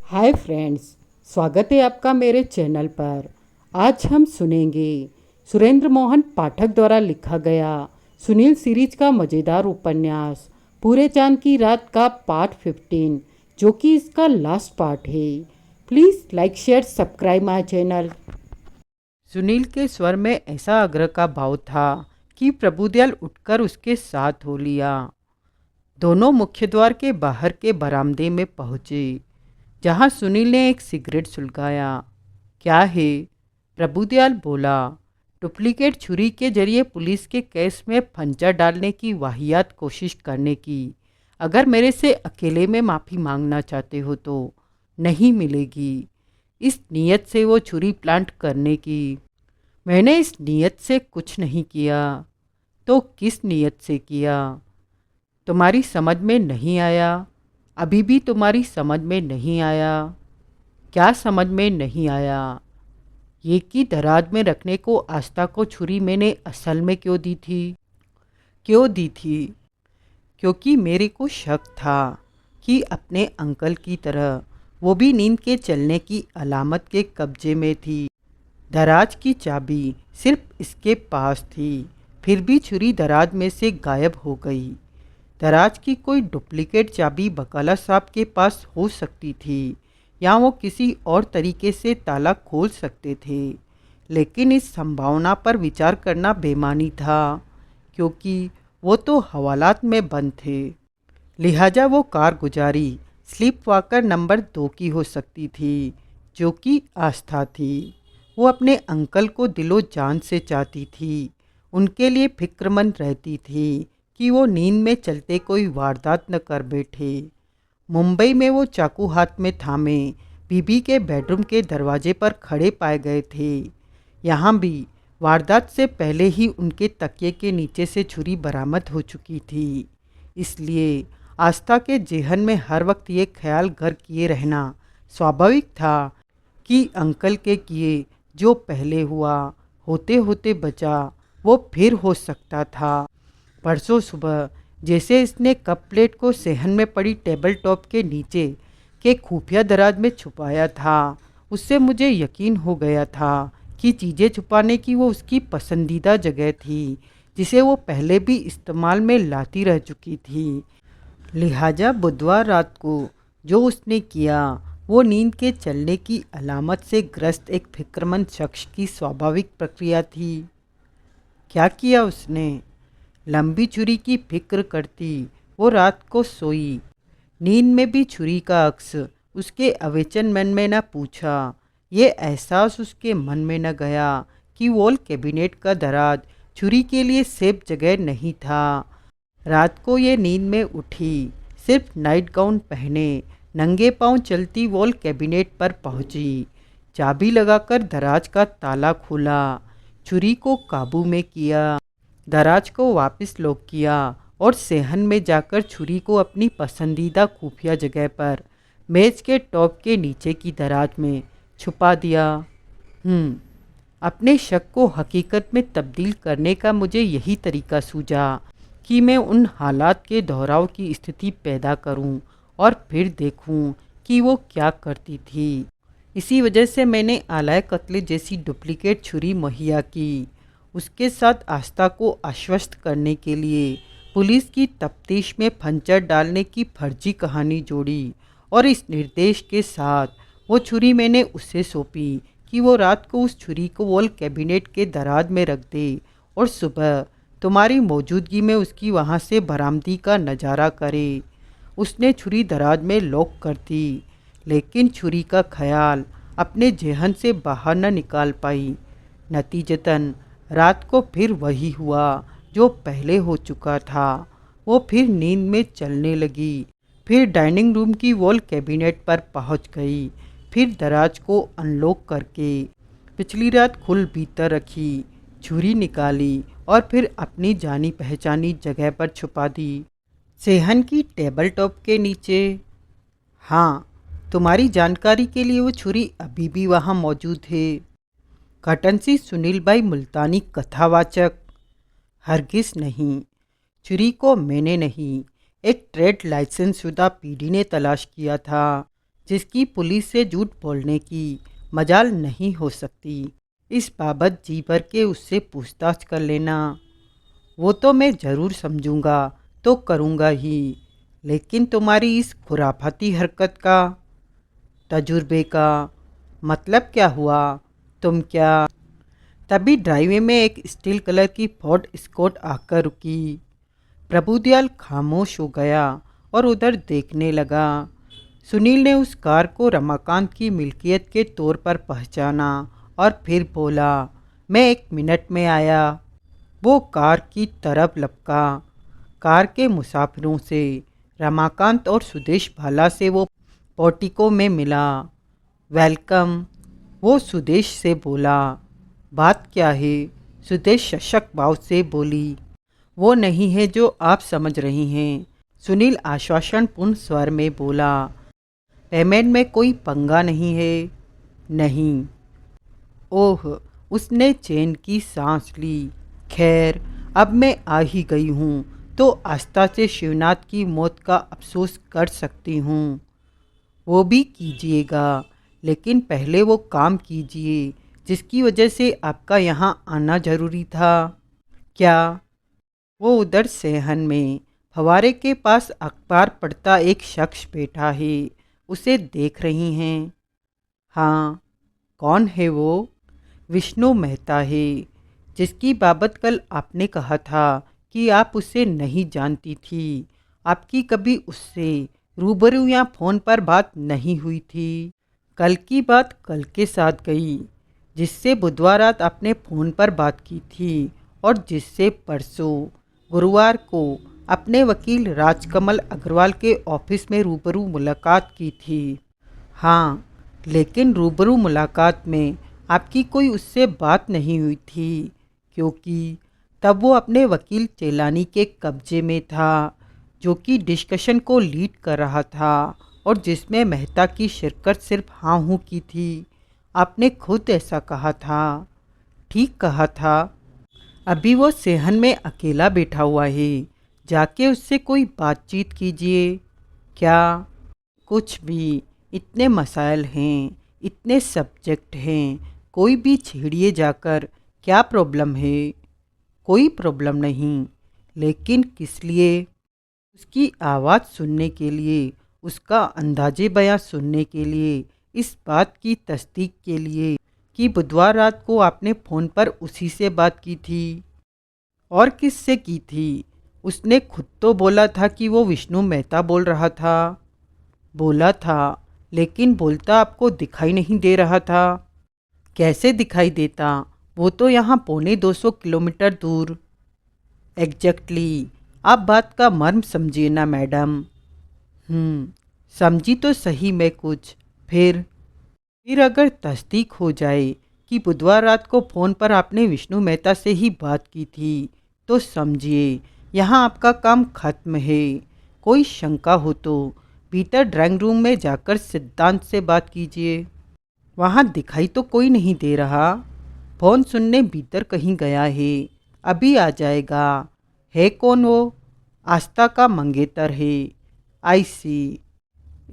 Hi friends, स्वागत है आपका मेरे चैनल पर। आज हम सुनेंगे सुरेंद्र मोहन पाठक द्वारा लिखा गया सुनील सीरीज का मज़ेदार उपन्यास पूरे चांद की रात का पार्ट 15, जो कि इसका लास्ट पार्ट है। Please like share subscribe my channel. Sunil के स्वर में ऐसा आग्रह का भाव था कि प्रभुदयाल उठकर उसके साथ हो लिया। दोनों मुख्य द्वार के बाहर के बरामदे में पहुँचे, जहाँ सुनील ने एक सिगरेट सुलगाया। क्या है? प्रभुदयाल बोला। डुप्लीकेट छुरी के जरिए पुलिस के केस में फंचा डालने की वाहियात कोशिश करने की। अगर मेरे से अकेले में माफ़ी मांगना चाहते हो तो नहीं मिलेगी। इस नीयत से वो छुरी प्लांट करने की। मैंने इस नीयत से कुछ नहीं किया। तो किस नीयत से किया? तुम्हारी समझ में नहीं आया? अभी भी तुम्हारी समझ में नहीं आया? क्या समझ में नहीं आया? ये कि दराज में रखने को आस्था को छुरी मैंने असल में क्यों दी थी? क्यों दी थी? क्योंकि मेरे को शक था कि अपने अंकल की तरह वो भी नींद के चलने की अलामत के कब्जे में थी। दराज की चाबी सिर्फ इसके पास थी, फिर भी छुरी दराज में से गायब हो गई। दराज की कोई डुप्लीकेट चाबी बकाला साहब के पास हो सकती थी, या वो किसी और तरीके से ताला खोल सकते थे। लेकिन इस संभावना पर विचार करना बेमानी था, क्योंकि वो तो हवालात में बंद थे। लिहाजा वो कारगुजारी स्लीप वॉकर नंबर 2 की हो सकती थी, जो कि आस्था थी। वो अपने अंकल को दिलो जान से चाहती थी। उनके लिए फिक्रमंद रहती थी कि वो नींद में चलते कोई वारदात न कर बैठे। मुंबई में वो चाकू हाथ में थामे बीबी के बेडरूम के दरवाजे पर खड़े पाए गए थे। यहाँ भी वारदात से पहले ही उनके तकिए के नीचे से छुरी बरामद हो चुकी थी। इसलिए आस्था के जेहन में हर वक्त ये ख्याल घर किए रहना स्वाभाविक था कि अंकल के किए जो पहले हुआ, होते होते बचा, वो फिर हो सकता था। परसों सुबह जैसे इसने कप प्लेट को सेहन में पड़ी टेबल टॉप के नीचे के खुफिया दराज में छुपाया था, उससे मुझे यकीन हो गया था कि चीज़ें छुपाने की वो उसकी पसंदीदा जगह थी, जिसे वो पहले भी इस्तेमाल में लाती रह चुकी थी। लिहाजा बुधवार रात को जो उसने किया, वो नींद के चलने की अलामत से ग्रस्त एक फिक्रमंद शख्स की स्वाभाविक प्रक्रिया थी। क्या किया उसने? लंबी छुरी की फिक्र करती वो रात को सोई। नींद में भी छुरी का अक्स उसके अवेचन मन में न पूछा। ये एहसास उसके मन में न गया कि वॉल कैबिनेट का दराज छुरी के लिए सेफ जगह नहीं था। रात को ये नींद में उठी, सिर्फ नाइट गाउन पहने नंगे पांव चलती वॉल कैबिनेट पर पहुंची। चाबी लगाकर दराज का ताला खोला, छुरी को काबू में किया, दराज को वापस लॉक किया और सेहन में जाकर छुरी को अपनी पसंदीदा खुफिया जगह पर मेज के टॉप के नीचे की दराज में छुपा दिया। अपने शक को हकीकत में तब्दील करने का मुझे यही तरीका सूझा कि मैं उन हालात के दोहराव की स्थिति पैदा करूं और फिर देखूं कि वो क्या करती थी। इसी वजह से मैंने आलाय कत्ले जैसी डुप्लीकेट छुरी मुहैया की। उसके साथ आस्था को आश्वस्त करने के लिए पुलिस की तफ्तीश में फंचर डालने की फर्जी कहानी जोड़ी, और इस निर्देश के साथ वो छुरी मैंने उसे सौंपी कि वो रात को उस छुरी को वॉल कैबिनेट के दराज में रख दे और सुबह तुम्हारी मौजूदगी में उसकी वहाँ से बरामदी का नज़ारा करे। उसने छुरी दराज में लॉक कर दी, लेकिन छुरी का ख्याल अपने जेहन से बाहर न निकाल पाई। नतीजतन रात को फिर वही हुआ जो पहले हो चुका था। वो फिर नींद में चलने लगी, फिर डाइनिंग रूम की वॉल कैबिनेट पर पहुंच गई, फिर दराज को अनलॉक करके पिछली रात खुल भीतर रखी छुरी निकाली और फिर अपनी जानी पहचानी जगह पर छुपा दी, सेहन की टेबल टॉप के नीचे। हाँ, तुम्हारी जानकारी के लिए वो छुरी अभी भी वहाँ मौजूद है। घटनसी सुनील भाई मुल्तानी कथावाचक। हरगिज नहीं, छुरी को मैंने नहीं, एक ट्रेड लाइसेंस शुदा पीढ़ी ने तलाश किया था। जिसकी पुलिस से झूठ बोलने की मजाल नहीं हो सकती। इस बाबत जी भर के उससे पूछताछ कर लेना। वो तो मैं ज़रूर समझूंगा, तो करूंगा ही। लेकिन तुम्हारी इस खुराफाती हरकत का, तजुर्बे का मतलब क्या हुआ? तुम क्या? तभी ड्राइवे में एक स्टील कलर की फोर्ड स्कोट आकर रुकी। प्रभुदयाल खामोश हो गया और उधर देखने लगा। सुनील ने उस कार को रमाकांत की मिल्कियत के तौर पर पहचाना और फिर बोला, मैं 1 मिनट में आया। वो कार की तरफ लपका। कार के मुसाफिरों से, रमाकांत और सुदेश भाला से वो पोर्टिको में मिला। वेलकम, वो सुदेश से बोला। बात क्या है? सुदेश शशक भाव से बोली। वो नहीं है जो आप समझ रही हैं, सुनील आश्वासनपूर्ण स्वर में बोला। पेमेंट में कोई पंगा नहीं है? नहीं। ओह, उसने चैन की सांस ली। खैर, अब मैं आ ही गई हूँ तो आस्था से शिवनाथ की मौत का अफसोस कर सकती हूँ। वो भी कीजिएगा, लेकिन पहले वो काम कीजिए जिसकी वजह से आपका यहाँ आना जरूरी था। क्या? वो उधर सेहन में फवारे के पास अखबार पढ़ता एक शख्स बैठा है, उसे देख रही हैं। हाँ। कौन है वो? विष्णु मेहता है, जिसकी बाबत कल आपने कहा था कि आप उसे नहीं जानती थी। आपकी कभी उससे रूबरू या फ़ोन पर बात नहीं हुई थी। कल की बात कल के साथ गई। जिससे बुधवार रात आपने फ़ोन पर बात की थी और जिससे परसों गुरुवार को अपने वकील राजकमल अग्रवाल के ऑफिस में रूबरू मुलाकात की थी। हाँ, लेकिन रूबरू मुलाकात में आपकी कोई उससे बात नहीं हुई थी, क्योंकि तब वो अपने वकील चेलानी के कब्जे में था, जो कि डिस्कशन को लीड कर रहा था और जिसमें मेहता की शिरकत सिर्फ हाँ हूँ की थी। आपने खुद ऐसा कहा था। ठीक कहा था। अभी वो सेहन में अकेला बैठा हुआ है, जाके उससे कोई बातचीत कीजिए। क्या? कुछ भी। इतने मसाइल हैं, इतने सब्जेक्ट हैं, कोई भी छेड़िए जाकर। क्या प्रॉब्लम है? कोई प्रॉब्लम नहीं। लेकिन किस लिए? उसकी आवाज़ सुनने के लिए, उसका अंदाजे बयां सुनने के लिए, इस बात की तस्दीक के लिए कि बुधवार रात को आपने फ़ोन पर उसी से बात की थी। और किससे की थी? उसने खुद तो बोला था कि वो विष्णु मेहता बोल रहा था। बोला था, लेकिन बोलता आपको दिखाई नहीं दे रहा था। कैसे दिखाई देता? वो तो यहाँ 250 किलोमीटर दूर। एग्जैक्टली। आप बात का मर्म समझिए ना मैडम। समझी तो सही मैं कुछ। फिर अगर तस्दीक हो जाए कि बुधवार रात को फ़ोन पर आपने विष्णु मेहता से ही बात की थी, तो समझिए यहाँ आपका काम खत्म है। कोई शंका हो तो भीतर ड्राइंग रूम में जाकर सिद्धांत से बात कीजिए। वहाँ दिखाई तो कोई नहीं दे रहा। फ़ोन सुनने भीतर कहीं गया है, अभी आ जाएगा। है कौन वो? आस्था का मंगेतर है। आई सी।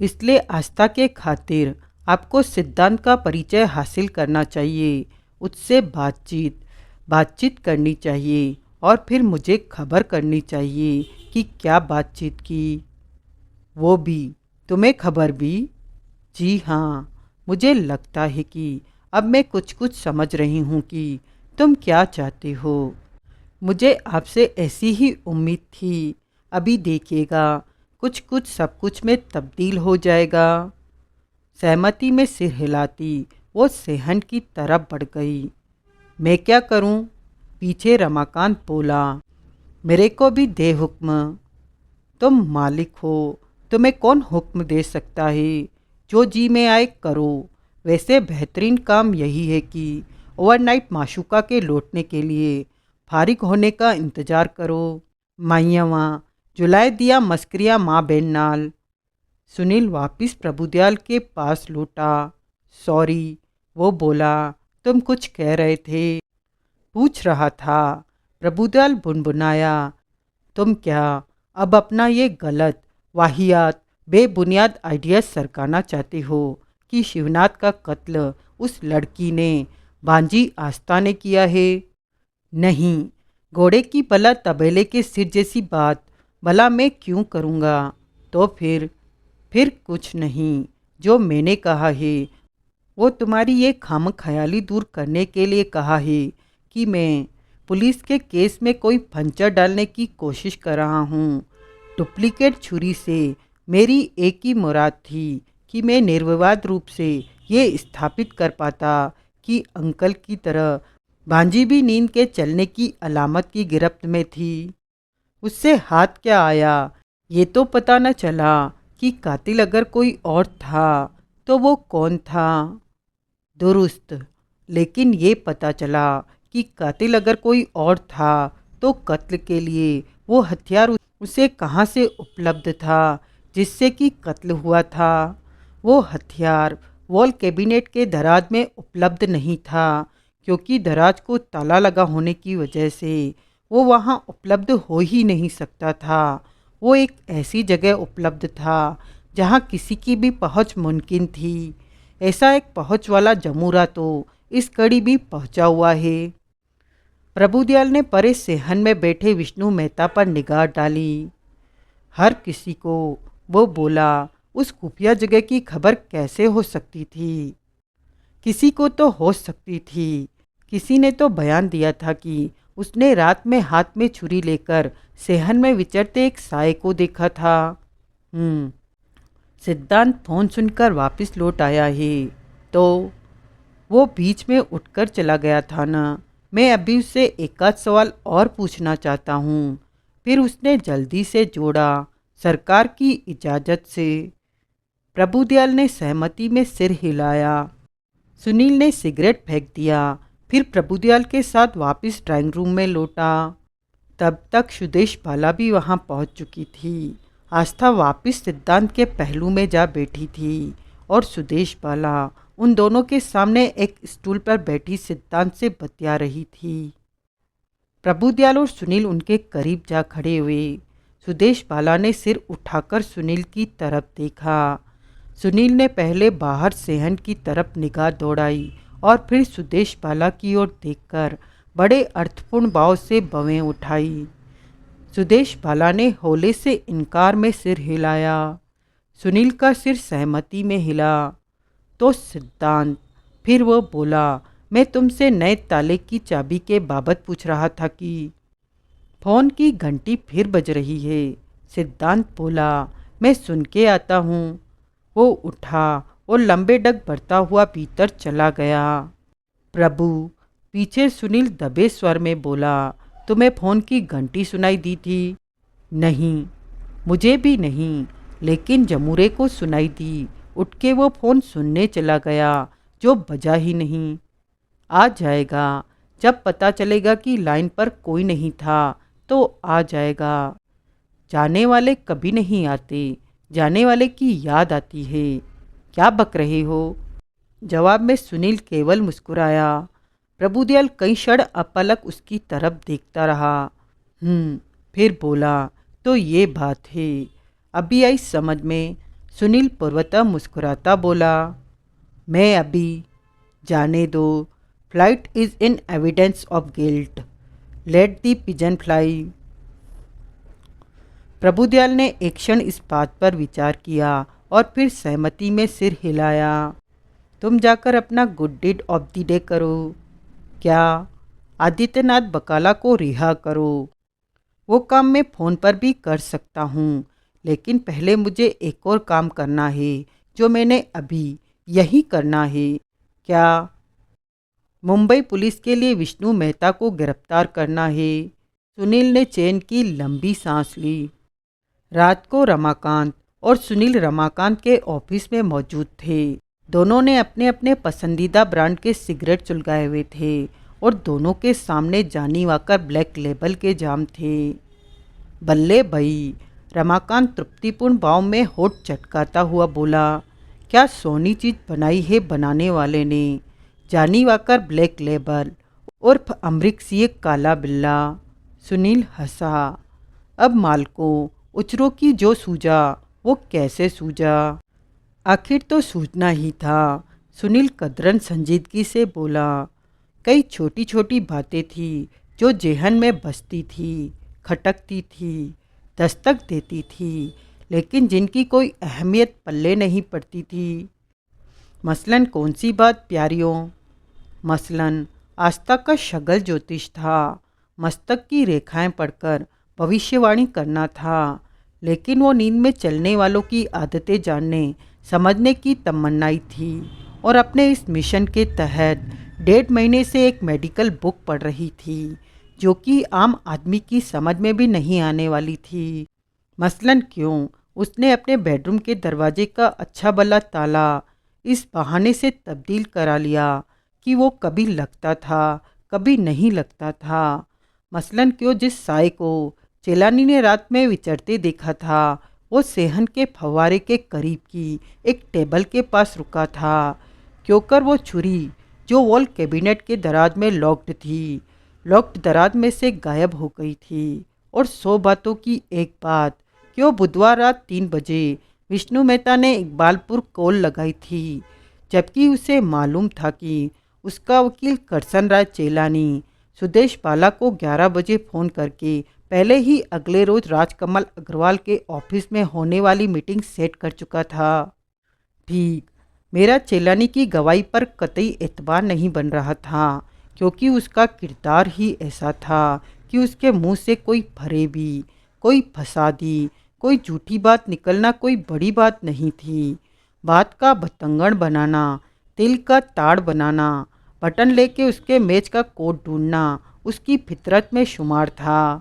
इसलिए आस्था के खातिर आपको सिद्धांत का परिचय हासिल करना चाहिए, उससे बातचीत करनी चाहिए और फिर मुझे खबर करनी चाहिए कि क्या बातचीत की। वो भी? तुम्हें खबर भी? जी हाँ, मुझे लगता है कि अब मैं कुछ कुछ समझ रही हूँ कि तुम क्या चाहते हो। मुझे आपसे ऐसी ही उम्मीद थी। अभी देखिएगा, कुछ कुछ सब कुछ में तब्दील हो जाएगा। सहमति में सिर हिलाती वो सेहन की तरफ बढ़ गई। मैं क्या करूं? पीछे रमाकांत बोला। मेरे को भी दे हुक्म। तुम मालिक हो, तुम्हें कौन हुक्म दे सकता है? जो जी में आए करो। वैसे बेहतरीन काम यही है कि ओवरनाइट माशुका के लौटने के लिए फारिग होने का इंतज़ार करो। माइयावा जुलाए दिया मस्करिया माँ बेन नाल। सुनील वापिस प्रभुदयाल के पास लौटा। सॉरी, वो बोला। तुम कुछ कह रहे थे? पूछ रहा था। प्रभुदयाल बुनबुनाया। तुम क्या अब अपना ये गलत, वाहियात, बेबुनियाद आइडिया सरकाना चाहते हो कि शिवनाथ का कत्ल उस लड़की ने, बांजी आस्था ने किया है? नहीं, घोड़े की भला तबेले के सिर जैसी बात भला मैं क्यों करूँगा? तो फिर कुछ नहीं। जो मैंने कहा है वो तुम्हारी ये खामख्याली दूर करने के लिए कहा है कि मैं पुलिस के केस में कोई फंचर डालने की कोशिश कर रहा हूँ। डुप्लीकेट छुरी से मेरी एक ही मुराद थी कि मैं निर्विवाद रूप से ये स्थापित कर पाता कि अंकल की तरह भांजी भी नींद के चलने की अलामत की गिरफ्त में थी। उससे हाथ क्या आया ये तो पता न चला कि कातिल अगर कोई और था तो वो कौन था। दुरुस्त, लेकिन ये पता चला कि कातिल अगर कोई और था तो कत्ल के लिए वो हथियार उसे कहाँ से उपलब्ध था जिससे कि कत्ल हुआ था। वो हथियार वॉल कैबिनेट के दराज में उपलब्ध नहीं था, क्योंकि दराज को ताला लगा होने की वजह से वो वहाँ उपलब्ध हो ही नहीं सकता था। वो एक ऐसी जगह उपलब्ध था जहाँ किसी की भी पहुँच मुमकिन थी। ऐसा एक पहुँच वाला जमूरा तो इस कड़ी भी पहुँचा हुआ है। प्रभुदयाल ने परे सेहन में बैठे विष्णु मेहता पर निगाह डाली। हर किसी को, वो बोला, उस खुफिया जगह की खबर कैसे हो सकती थी? किसी को तो हो सकती थी। किसी ने तो बयान दिया था कि उसने रात में हाथ में छुरी लेकर सेहन में विचरते एक साये को देखा था। सिद्धांत फोन सुनकर वापस लौट आया है तो वो बीच में उठकर चला गया था ना। मैं अभी उससे एक आध सवाल और पूछना चाहता हूँ। फिर उसने जल्दी से जोड़ा, सरकार की इजाज़त से। प्रभुदयाल ने सहमति में सिर हिलाया। सुनील ने सिगरेट फेंक दिया, फिर प्रभुदयाल के साथ वापस ड्राइंग रूम में लौटा। तब तक सुदेश बाला भी वहाँ पहुँच चुकी थी। आस्था वापस सिद्धांत के पहलू में जा बैठी थी और सुदेश बाला उन दोनों के सामने एक स्टूल पर बैठी सिद्धांत से बतिया रही थी। प्रभुदयाल और सुनील उनके करीब जा खड़े हुए। सुदेश बाला ने सिर उठाकर सुनील की तरफ देखा। सुनील ने पहले बाहर सेहन की तरफ निगाह दौड़ाई और फिर सुदेश बाला की ओर देखकर बड़े अर्थपूर्ण भाव से भवें उठाई। सुदेश बाला ने हौले से इनकार में सिर हिलाया। सुनील का सिर सहमति में हिला। तो सिद्धांत, फिर वो बोला, मैं तुमसे नए ताले की चाबी के बाबत पूछ रहा था कि। फ़ोन की घंटी फिर बज रही है। सिद्धांत बोला, मैं सुन के आता हूँ। वो उठा और लंबे डग बढ़ता हुआ भीतर चला गया। प्रभु, पीछे सुनील दबे स्वर में बोला, तुम्हें फ़ोन की घंटी सुनाई दी थी? नहीं, मुझे भी नहीं, लेकिन जमूरे को सुनाई दी। उठ के वो फ़ोन सुनने चला गया जो बजा ही नहीं। आ जाएगा, जब पता चलेगा कि लाइन पर कोई नहीं था तो आ जाएगा। जाने वाले कभी नहीं आते, जाने वाले की याद आती है। क्या बक रहे हो? जवाब में सुनील केवल मुस्कुराया। प्रभुदयाल कई क्षण अपलक उसकी तरफ देखता रहा। फिर बोला, तो ये बात है, अभी आई समझ में। सुनील पूर्वतः मुस्कुराता बोला, मैं अभी, जाने दो। Flight is in evidence of guilt, let the pigeon fly. Prabhudayal ने एक क्षण इस बात पर विचार किया और फिर सहमति में सिर हिलाया। तुम जाकर अपना good deed of the day करो। क्या? आदित्यनाथ बकाला को रिहा करो। वो काम मैं फ़ोन पर भी कर सकता हूँ, लेकिन पहले मुझे एक और काम करना है जो मैंने अभी यही करना है। क्या? मुंबई पुलिस के लिए विष्णु मेहता को गिरफ्तार करना है। सुनील ने चैन की लंबी सांस ली। रात को रमाकांत और सुनील रमाकांत के ऑफिस में मौजूद थे। दोनों ने अपने अपने पसंदीदा ब्रांड के सिगरेट सुलगाए हुए थे और दोनों के सामने जानी वाकर ब्लैक लेबल के जाम थे। बल्ले भई, रमाकांत तृप्तिपूर्ण भाव में होठ चटकाता हुआ बोला, क्या सोनी चीज़ बनाई है बनाने वाले ने। जानी वाकर ब्लैक लेबल उर्फ अमृक सी काला बिल्ला। सुनील हंसा। अब माल को उचरों की जो सूझा वो कैसे सूझा? आखिर तो सूझना ही था। सुनील कदरन संजीदगी से बोला। कई छोटी छोटी बातें थी जो जेहन में बसती थी, खटकती थी, दस्तक देती थी, लेकिन जिनकी कोई अहमियत पल्ले नहीं पड़ती थी। मसलन कौन सी बात प्यारियों? मसलन आस्था का शगल ज्योतिष था, मस्तक की रेखाएं पढ़कर भविष्यवाणी करना था, लेकिन वो नींद में चलने वालों की आदतें जानने समझने की तमन्नाई थी। और अपने इस मिशन के तहत 1.5 महीने से एक मेडिकल बुक पढ़ रही थी जो कि आम आदमी की समझ में भी नहीं आने वाली थी। मसलन क्यों उसने अपने बेडरूम के दरवाजे का अच्छा भला ताला इस बहाने से तब्दील करा लिया कि वो कभी लगता था, कभी नहीं लगता था। मसलन क्यों जिस साए को चेलानी ने रात में विचरते देखा था वो सेहन के फव्वारे के करीब की एक टेबल के पास रुका था। क्यों कर वो छुरी जो वॉल कैबिनेट के दराज में लॉक्ड दराज में से गायब हो गई थी। और 100 बातों की एक बात, क्यों बुधवार रात 3 बजे विष्णु मेहता ने इकबालपुर कॉल लगाई थी, जबकि उसे मालूम था कि उसका वकील करसन राय चेलानी सुदेश बाला को 11 बजे फ़ोन करके पहले ही अगले रोज राजकमल अग्रवाल के ऑफिस में होने वाली मीटिंग सेट कर चुका था। ठीक, मेरा चेलानी की गवाही पर कतई एतबार नहीं बन रहा था, क्योंकि उसका किरदार ही ऐसा था कि उसके मुंह से कोई फरेबी, कोई फसादी, कोई झूठी बात निकलना कोई बड़ी बात नहीं थी। बात का बतंगड़ बनाना, तिल का ताड़ बनाना, बटन लेके उसके मेज का कोट ढूंढना उसकी फितरत में शुमार था।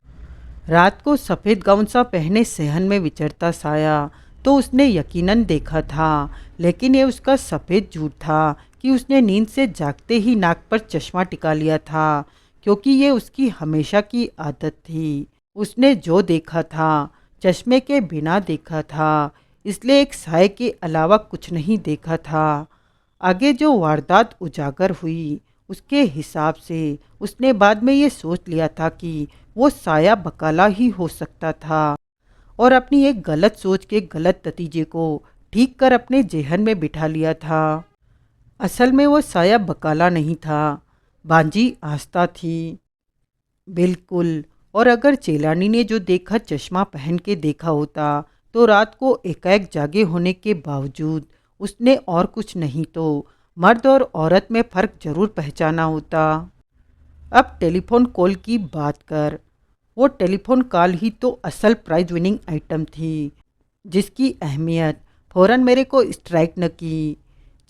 रात को सफ़ेद गाउन सा पहने सेहन में विचरता साया तो उसने यकीनन देखा था, लेकिन ये उसका सफ़ेद झूठ था कि उसने नींद से जागते ही नाक पर चश्मा टिका लिया था, क्योंकि ये उसकी हमेशा की आदत थी। उसने जो देखा था चश्मे के बिना देखा था, इसलिए एक साए के अलावा कुछ नहीं देखा था। आगे जो वारदात उजागर हुई उसके हिसाब से उसने बाद में ये सोच लिया था कि वो साया बकाला ही हो सकता था, और अपनी एक गलत सोच के गलत नतीजे को ठीक कर अपने जेहन में बिठा लिया था। असल में वो साया बकाला नहीं था, बांजी आस्था थी। बिल्कुल। और अगर चेलानी ने जो देखा चश्मा पहन के देखा होता तो रात को एकाएक जागे होने के बावजूद उसने और कुछ नहीं तो मर्द और औरत में फ़र्क जरूर पहचाना होता। अब टेलीफोन कॉल की बात कर। वो टेलीफोन कॉल ही तो असल प्राइज विनिंग आइटम थी, जिसकी अहमियत फ़ौरन मेरे को स्ट्राइक न की।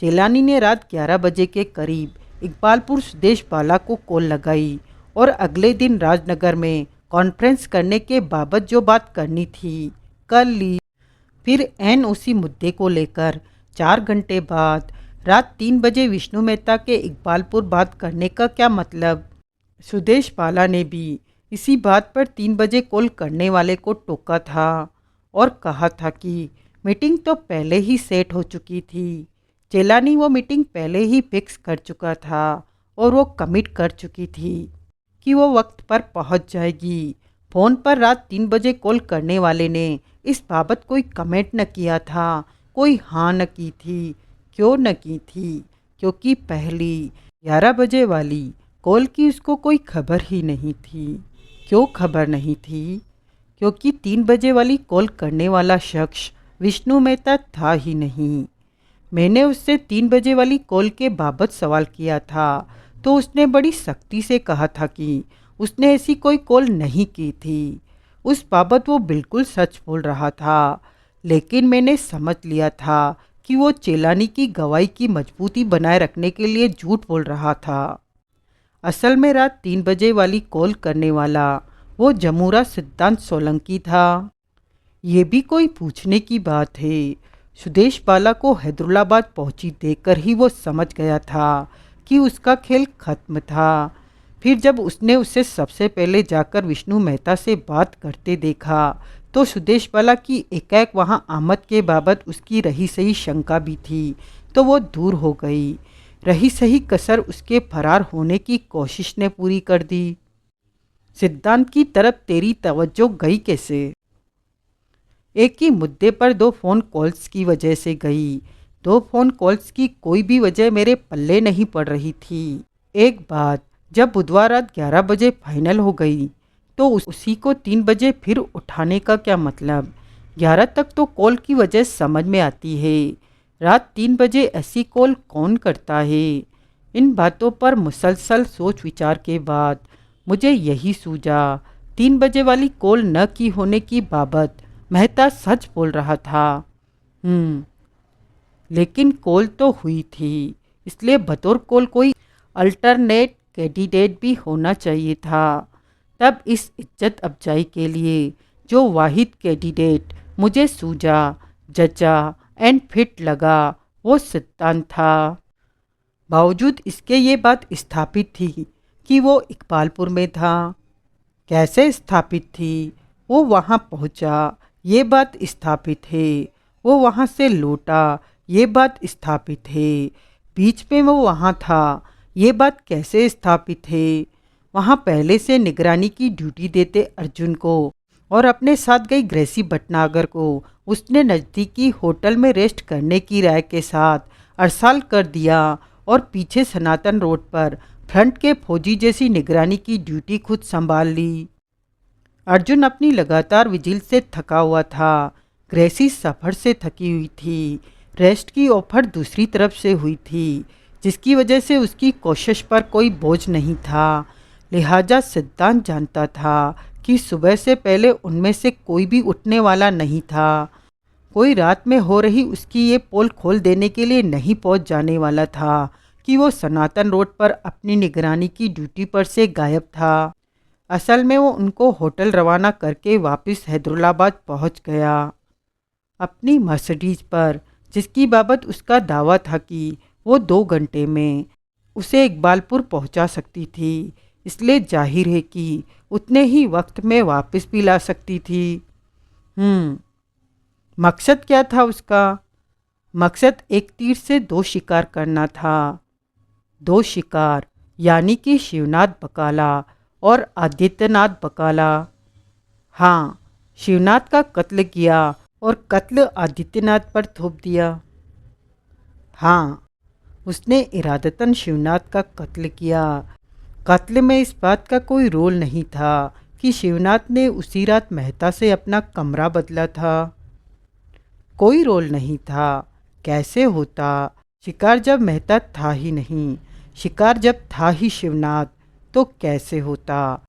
चेलानी ने रात 11 बजे के करीब इकबालपुर सुदेश बाला को कॉल लगाई और अगले दिन राजनगर में कॉन्फ्रेंस करने के बाबत जो बात करनी थी कर ली। फिर एन उसी मुद्दे को लेकर 4 घंटे बाद रात 3 बजे विष्णु मेहता के इकबालपुर बात करने का क्या मतलब? सुदेश बाला ने भी इसी बात पर 3 बजे कॉल करने वाले को टोका था और कहा था कि मीटिंग तो पहले ही सेट हो चुकी थी। चेलानी वो मीटिंग पहले ही फिक्स कर चुका था और वो कमिट कर चुकी थी कि वो वक्त पर पहुंच जाएगी। फ़ोन पर रात 3 बजे कॉल करने वाले ने इस बाबत कोई कमेंट न किया था, कोई हाँ न की थी। क्यों न की थी? क्योंकि पहली 11 बजे वाली कॉल की उसको कोई खबर ही नहीं थी। क्यों खबर नहीं थी? क्योंकि 3 बजे वाली कॉल करने वाला शख्स विष्णु मेहता था ही नहीं। मैंने उससे 3 बजे वाली कॉल के बाबत सवाल किया था तो उसने बड़ी सख्ती से कहा था कि उसने ऐसी कोई कॉल नहीं की थी। उस बाबत वो बिल्कुल सच बोल रहा था, लेकिन मैंने समझ लिया था कि वो चेलानी की गवाही की मजबूती बनाए रखने के लिए झूठ बोल रहा था। असल में रात 3 बजे वाली कॉल करने वाला वो जमूरा सिद्धांत सोलंकी था। ये भी कोई पूछने की बात है। सुदेश बाला को हैदराबाद पहुंची देखकर ही वो समझ गया था कि उसका खेल खत्म था। फिर जब उसने उसे सबसे पहले जाकर विष्णु मेहता से बात करते देखा तो सुदेश बाला की एकाएक वहाँ आमद के बाबत उसकी रही सही शंका भी थी, तो वो दूर हो गई। रही सही कसर उसके फरार होने की कोशिश ने पूरी कर दी। सिद्धांत की तरफ तेरी तवज्जो गई कैसे? एक ही मुद्दे पर 2 फ़ोन कॉल्स की वजह से गई। 2 फ़ोन कॉल्स की कोई भी वजह मेरे पल्ले नहीं पड़ रही थी। एक बात, जब बुधवार रात 11 बजे फाइनल हो गई तो उसी को 3 बजे फिर उठाने का क्या मतलब। 11 तक तो कॉल की वजह समझ में आती है, रात 3 बजे ऐसी कॉल कौन करता है। इन बातों पर मुसलसल सोच विचार के बाद मुझे यही सूझा, 3 बजे वाली कॉल न की होने की बाबत मेहता सच बोल रहा था। लेकिन कॉल तो हुई थी, इसलिए बतौर कॉल कोई अल्टरनेट कैंडिडेट भी होना चाहिए था। तब इस इज्जत अफजाई के लिए जो वाहिद कैंडिडेट मुझे सूझा, जचा एंड फिट लगा, वो सिद्धांत था। बावजूद इसके ये बात स्थापित थी कि वो इकबालपुर में था। कैसे स्थापित थी? वो वहाँ पहुँचा, ये बात स्थापित है। वो वहाँ से लौटा, ये बात स्थापित है। बीच में वो वहाँ था, ये बात कैसे स्थापित है? वहाँ पहले से निगरानी की ड्यूटी देते अर्जुन को और अपने साथ गई ग्रेसी भटनागर को उसने नज़दीकी होटल में रेस्ट करने की राय के साथ अरसाल कर दिया और पीछे सनातन रोड पर फ्रंट के फौजी जैसी निगरानी की ड्यूटी खुद संभाल ली। अर्जुन अपनी लगातार विजिल से थका हुआ था, ग्रेसी सफ़र से थकी हुई थी। रेस्ट की ऑफर दूसरी तरफ से हुई थी, जिसकी वजह से उसकी कोशिश पर कोई बोझ नहीं था। लिहाजा सिद्धांत जानता था कि सुबह से पहले उनमें से कोई भी उठने वाला नहीं था। कोई रात में हो रही उसकी ये पोल खोल देने के लिए नहीं पहुंच जाने वाला था कि वो सनातन रोड पर अपनी निगरानी की ड्यूटी पर से गायब था। असल में वो उनको होटल रवाना करके वापस हैदराबाद पहुंच गया अपनी मर्सिडीज पर, जिसकी बाबत उसका दावा था कि वो 2 घंटे में उसे इकबालपुर पहुंचा सकती थी, इसलिए जाहिर है कि उतने ही वक्त में वापस भी ला सकती थी। मकसद क्या था उसका? मकसद एक तीर से 2 शिकार करना था। 2 शिकार यानी कि शिवनाथ बकाला और आदित्यनाथ बकाला। हाँ, शिवनाथ का कत्ल किया और कत्ल आदित्यनाथ पर थोप दिया। हाँ, उसने इरादतन शिवनाथ का कत्ल किया। कत्ल में इस बात का कोई रोल नहीं था कि शिवनाथ ने उसी रात मेहता से अपना कमरा बदला था। कोई रोल नहीं था। कैसे होता? शिकार जब मेहता था ही नहीं, शिकार जब था ही शिवनाथ, तो कैसे होता?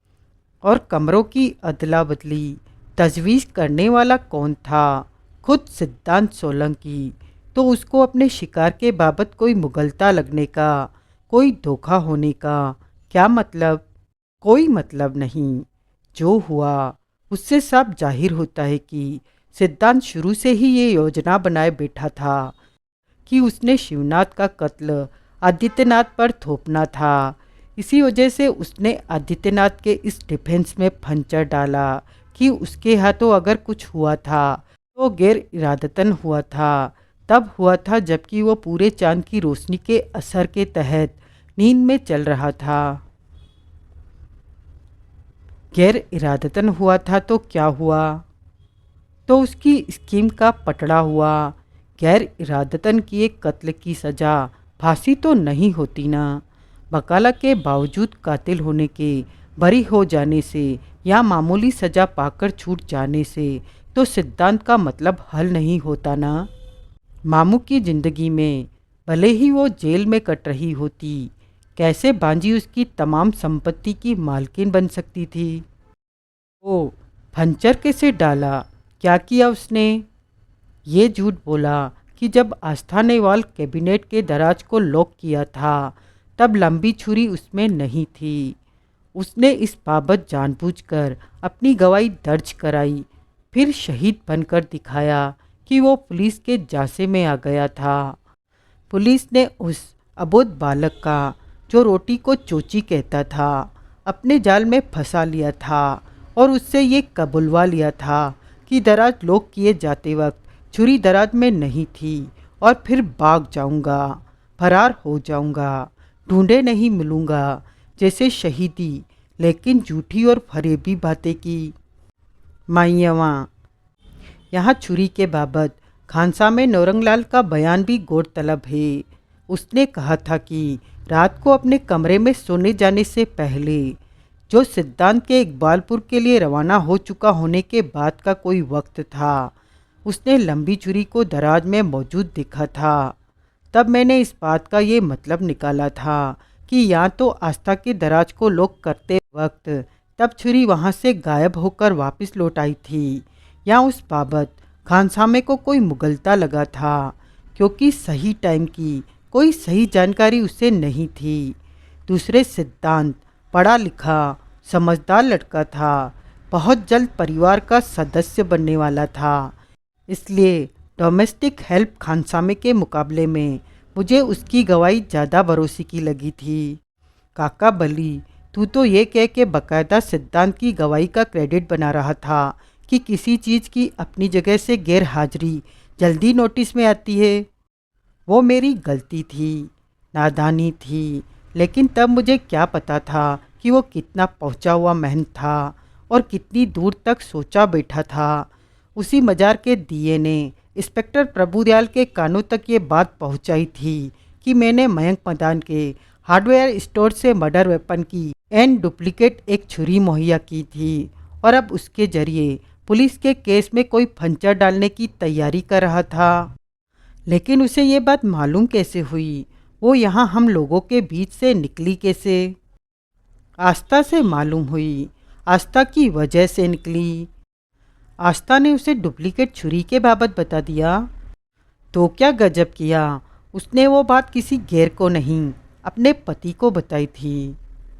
और कमरों की अदला बदली तजवीज़ करने वाला कौन था? खुद सिद्धांत सोलंकी। तो उसको अपने शिकार के बाबत कोई मुगलता लगने का, कोई धोखा होने का क्या मतलब? कोई मतलब नहीं। जो हुआ उससे साफ जाहिर होता है कि सिद्धांत शुरू से ही ये योजना बनाए बैठा था कि उसने शिवनाथ का कत्ल आदित्यनाथ पर थोपना था। इसी वजह से उसने आदित्यनाथ के इस डिफेंस में फंचर डाला कि उसके हाथों अगर कुछ हुआ था तो गैर इरादतन हुआ था। तब हुआ था जबकि वो पूरे चांद की रोशनी के असर के तहत नींद में चल रहा था। गैर इरादतन हुआ था तो क्या हुआ? तो उसकी स्कीम का पटड़ा हुआ। गैर इरादतन किए कत्ल की सज़ा फांसी तो नहीं होती ना। बकाला के बावजूद कातिल होने के बरी हो जाने से या मामूली सज़ा पाकर छूट जाने से तो सिद्धांत का मतलब हल नहीं होता ना। मामू की ज़िंदगी में भले ही वो जेल में कट रही होती, कैसे बांजी उसकी तमाम संपत्ति की मालकिन बन सकती थी? ओ, फंचर कैसे डाला? क्या किया उसने? ये झूठ बोला कि जब आस्था ने वाल कैबिनेट के दराज को लॉक किया था तब लंबी छुरी उसमें नहीं थी। उसने इस बाबत जानबूझकर अपनी गवाही दर्ज कराई, फिर शहीद बनकर दिखाया कि वो पुलिस के जासे में आ गया था। पुलिस ने उस अबोध बालक का, जो रोटी को चोची कहता था, अपने जाल में फंसा लिया था और उससे ये कबुलवा लिया था कि दराज लॉक किए जाते वक्त छुरी दराज में नहीं थी और फिर भाग जाऊंगा, फरार हो जाऊंगा, ढूंढे नहीं मिलूंगा, जैसे शहीदी लेकिन झूठी और फरेबी बातें की। माइयवा यहाँ छुरी के बाबत खानसामे नौरंगलाल का बयान भी गौरतलब है। उसने कहा था कि रात को अपने कमरे में सोने जाने से पहले जो सिद्धांत के इकबालपुर के लिए रवाना हो चुका होने के बाद का कोई वक्त था, उसने लंबी छुरी को दराज में मौजूद देखा था। तब मैंने इस बात का ये मतलब निकाला था कि या तो आस्था के दराज को लॉक करते वक्त तब छुरी वहाँ से गायब होकर वापस लौट आई थी, या उस बाबत खानसामे को कोई मुगलता लगा था, क्योंकि सही टाइम की कोई सही जानकारी उसे नहीं थी। दूसरे सिद्धांत पढ़ा लिखा समझदार लड़का था, बहुत जल्द परिवार का सदस्य बनने वाला था। इसलिए डोमेस्टिक हेल्प खानसामे के मुकाबले में मुझे उसकी गवाही ज़्यादा भरोसे की लगी थी। काका बली, तू तो ये कह के बाकायदा सिद्धांत की गवाही का क्रेडिट बना रहा था कि किसी चीज़ की अपनी जगह से गैर हाजिरी जल्दी नोटिस में आती है। वो मेरी गलती थी, नादानी थी, लेकिन तब मुझे क्या पता था कि वो कितना पहुंचा हुआ मेहनत था और कितनी दूर तक सोचा बैठा था। उसी मजार के दिए ने इंस्पेक्टर प्रभुदयाल के कानों तक ये बात पहुंचाई थी कि मैंने मयंक मदान के हार्डवेयर स्टोर से मर्डर वेपन की एंड डुप्लीकेट एक छुरी मुहैया की थी, और अब उसके जरिए पुलिस के केस में कोई फंचा डालने की तैयारी कर रहा था। लेकिन उसे ये बात मालूम कैसे हुई? वो यहाँ हम लोगों के बीच से निकली कैसे? आस्था से मालूम हुई, आस्था की वजह से निकली। आस्था ने उसे डुप्लीकेट छुरी के बाबत बता दिया। तो क्या गजब किया, उसने वो बात किसी गैर को नहीं, अपने पति को बताई थी।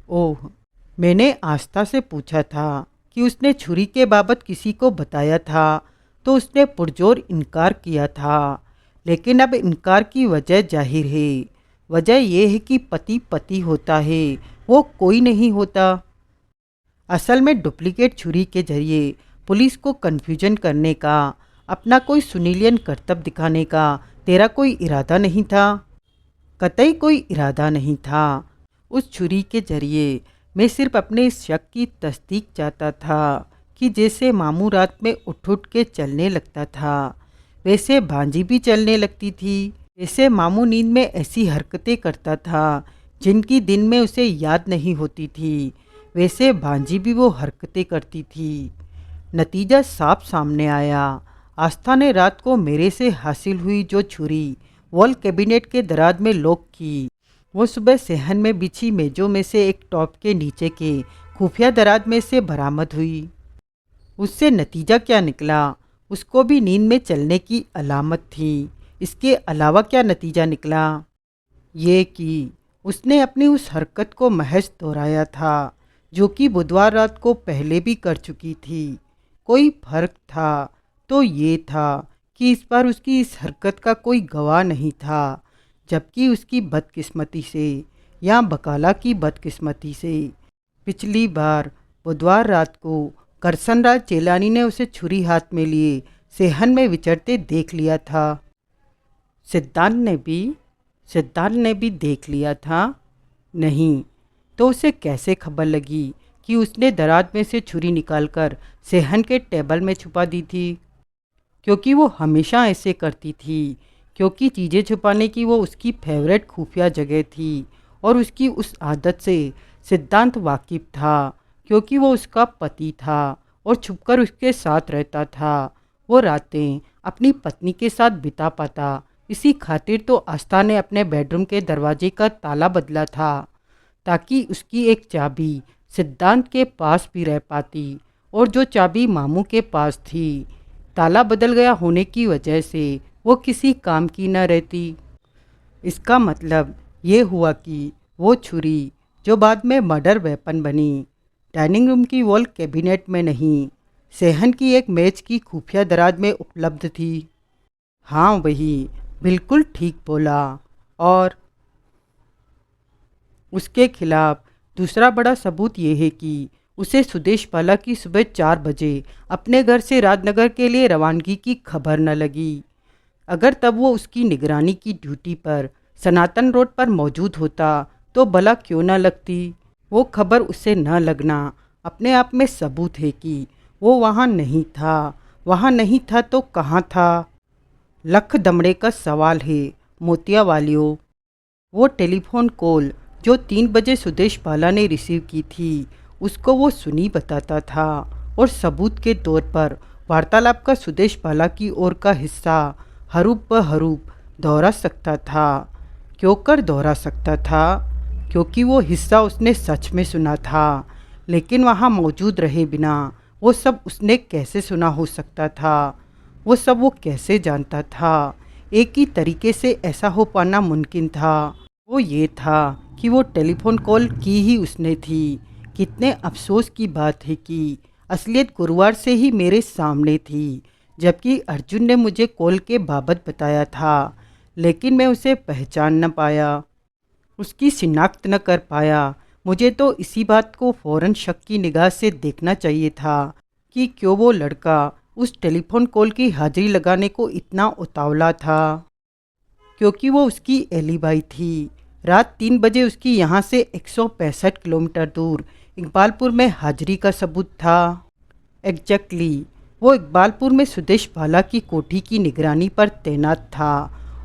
ओह, मैंने आस्था से पूछा था कि उसने छुरी के बाबत किसी को बताया था, तो उसने पुरजोर इनकार किया था। लेकिन अब इनकार की वजह जाहिर है। वजह यह है कि पति पति होता है, वो कोई नहीं होता। असल में डुप्लीकेट छुरी के जरिए पुलिस को कन्फ्यूजन करने का, अपना कोई सुनीलियन करतब दिखाने का तेरा कोई इरादा नहीं था। कतई कोई इरादा नहीं था। उस छुरी के जरिए मैं सिर्फ अपने इस शक की तस्दीक चाहता था कि जैसे मामू रात में उठ उठ के चलने लगता था, वैसे भांजी भी चलने लगती थी। जैसे मामू नींद में ऐसी हरकतें करता था जिनकी दिन में उसे याद नहीं होती थी, वैसे भांजी भी वो हरकतें करती थी। नतीजा साफ सामने आया। आस्था ने रात को मेरे से हासिल हुई जो छुरी वॉल कैबिनेट के दराज में लॉक की, वो सुबह सेहन में बिछी मेजों में से एक टॉप के नीचे के खुफिया दराज में से बरामद हुई। उससे नतीजा क्या निकला? उसको भी नींद में चलने की अलामत थी। इसके अलावा क्या नतीजा निकला? ये कि उसने अपनी उस हरकत को महज दोहराया था जो कि बुधवार रात को पहले भी कर चुकी थी। कोई फर्क था तो ये था कि इस बार उसकी इस हरकत का कोई गवाह नहीं था, जबकि उसकी बदकिस्मती से या बकाला की बदकिस्मती से पिछली बार बुधवार रात को करसनराज चेलानी ने उसे छुरी हाथ में लिए सेहन में विचरते देख लिया था। सिद्धांत ने भी देख लिया था? नहीं, तो उसे कैसे खबर लगी कि उसने दराज में से छुरी निकालकर सेहन के टेबल में छुपा दी थी? क्योंकि वो हमेशा ऐसे करती थी, क्योंकि चीज़ें छुपाने की वो उसकी फेवरेट खुफिया जगह थी, और उसकी उस आदत से सिद्धांत वाकिफ था, क्योंकि वो उसका पति था और छुपकर उसके साथ रहता था। वो रातें अपनी पत्नी के साथ बिता पाता, इसी खातिर तो आस्था ने अपने बेडरूम के दरवाजे का ताला बदला था, ताकि उसकी एक चाबी सिद्धांत के पास भी रह पाती, और जो चाबी मामू के पास थी, ताला बदल गया होने की वजह से वो किसी काम की न रहती। इसका मतलब ये हुआ कि वो छुरी जो बाद में मर्डर वेपन बनी, डाइनिंग रूम की वॉल कैबिनेट में नहीं, सेहन की एक मेज की खुफिया दराज में उपलब्ध थी। हाँ वही, बिल्कुल ठीक बोला। और उसके खिलाफ दूसरा बड़ा सबूत ये है कि उसे सुदेश पाला की सुबह 4 बजे अपने घर से राजनगर के लिए रवानगी की खबर न लगी। अगर तब वो उसकी निगरानी की ड्यूटी पर सनातन रोड पर मौजूद होता तो भला क्यों न लगती। वो खबर उसे न लगना अपने आप में सबूत है कि वो वहाँ नहीं था, वहाँ नहीं था तो कहाँ था? लख दमड़े का सवाल है मोतिया वालियों। वो टेलीफोन कॉल जो 3 बजे सुदेश बाला ने रिसीव की थी उसको वो सुनी बताता था और सबूत के तौर पर वार्तालाप का सुदेश बाला की ओर का हिस्सा हरूप ब हरूप दोहरा सकता था। क्यों कर दोहरा सकता था? क्योंकि वो हिस्सा उसने सच में सुना था। लेकिन वहाँ मौजूद रहे बिना वो सब उसने कैसे सुना हो सकता था? वो सब वो कैसे जानता था? एक ही तरीके से ऐसा हो पाना मुमकिन था, वो ये था कि वो टेलीफोन कॉल की ही उसने थी। कितने अफसोस की बात है कि असलियत गुरुवार से ही मेरे सामने थी, जबकि अर्जुन ने मुझे कॉल के बाबत बताया था, लेकिन मैं उसे पहचान न पाया, उसकी शिनाख्त न कर पाया। मुझे तो इसी बात को फ़ौरन शक की निगाह से देखना चाहिए था कि क्यों वो लड़का उस टेलीफोन कॉल की हाजिरी लगाने को इतना उतावला था। क्योंकि वो उसकी एलिबाई थी। रात 3 बजे उसकी यहाँ से 165 किलोमीटर दूर इकबालपुर में हाजिरी का सबूत था। एग्जैक्टली वो इकबालपुर में सुदेश बाला की कोठी की निगरानी पर तैनात था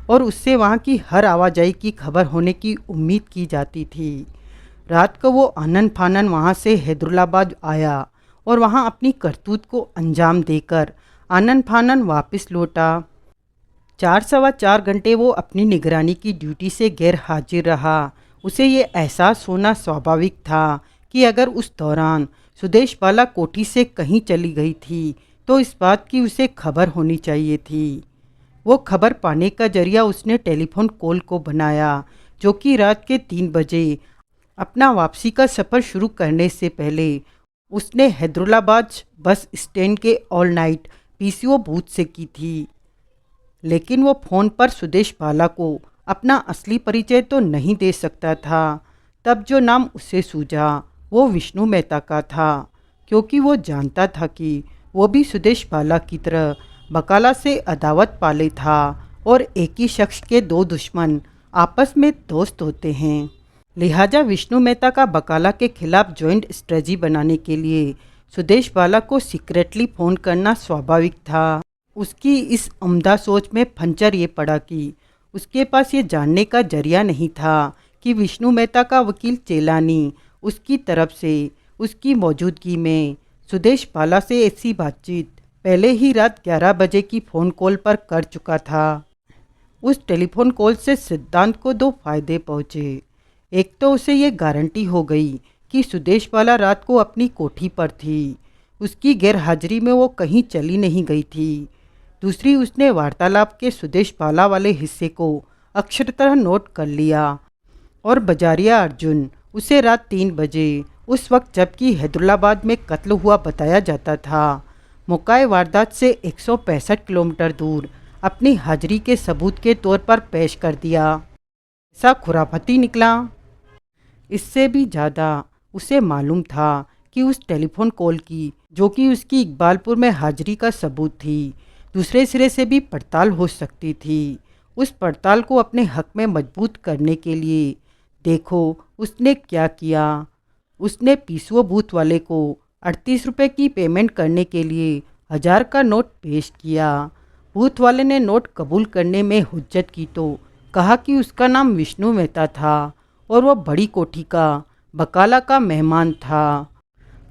और उससे वहाँ की हर आवाजाही की खबर होने की उम्मीद की जाती थी। रात को वो आनन फानन वहाँ से हैदराबाद आया और वहाँ अपनी करतूत को अंजाम देकर आनन फानन वापस लौटा। 4 सवा 4 घंटे वो अपनी निगरानी की ड्यूटी से गैर हाजिर रहा। उसे ये एहसास होना स्वाभाविक था कि अगर उस दौरान सुदेश बाला कोठी से कहीं चली गई थी तो इस बात की उसे खबर होनी चाहिए थी। वो खबर पाने का जरिया उसने टेलीफोन कॉल को बनाया, जो कि रात के 3 बजे अपना वापसी का सफ़र शुरू करने से पहले उसने हैदराबाद बस स्टैंड के ऑल नाइट पीसीओ बूथ से की थी। लेकिन वो फ़ोन पर सुदेश बाला को अपना असली परिचय तो नहीं दे सकता था। तब जो नाम उसे सूझा वो विष्णु मेहता का था, क्योंकि वो जानता था कि वो भी सुदेश बाला की तरह बकाला से अदावत पाले था और एक ही शख्स के दो दुश्मन आपस में दोस्त होते हैं। लिहाजा विष्णु मेहता का बकाला के खिलाफ जॉइंट स्ट्रेटजी बनाने के लिए सुदेश बाला को सीक्रेटली फ़ोन करना स्वाभाविक था। उसकी इस उम्दा सोच में पंचर ये पड़ा कि उसके पास ये जानने का जरिया नहीं था कि विष्णु मेहता का वकील चेलानी उसकी तरफ से उसकी मौजूदगी में सुदेश बाला से ऐसी बातचीत पहले ही रात 11 बजे की फ़ोन कॉल पर कर चुका था। उस टेलीफोन कॉल से सिद्धांत को दो फायदे पहुँचे। एक तो उसे ये गारंटी हो गई कि सुदेश बाला रात को अपनी कोठी पर थी, उसकी गैरहाजिरी में वो कहीं चली नहीं गई थी। दूसरी, उसने वार्तालाप के सुदेश बाला वाले हिस्से को अक्षरतः नोट कर लिया और बजारिया अर्जुन उसे रात 3 बजे, उस वक्त जबकि हैदराबाद में कत्ल हुआ बताया जाता था, मौकाए वारदात से 165 किलोमीटर दूर अपनी हाजिरी के सबूत के तौर पर पेश कर दिया। ऐसा खुराफती निकला। इससे भी ज़्यादा उसे मालूम था कि उस टेलीफोन कॉल की, जो कि उसकी इकबालपुर में हाजिरी का सबूत थी, दूसरे सिरे से भी पड़ताल हो सकती थी। उस पड़ताल को अपने हक में मजबूत करने के लिए देखो उसने क्या किया। उसने पीसीओ बूथ वाले को 38 रुपये की पेमेंट करने के लिए 1000 का नोट पेश किया। बूथ वाले ने नोट कबूल करने में हुज्जत की तो कहा कि उसका नाम विष्णु मेहता था और वह बड़ी कोठी का बकाला का मेहमान था।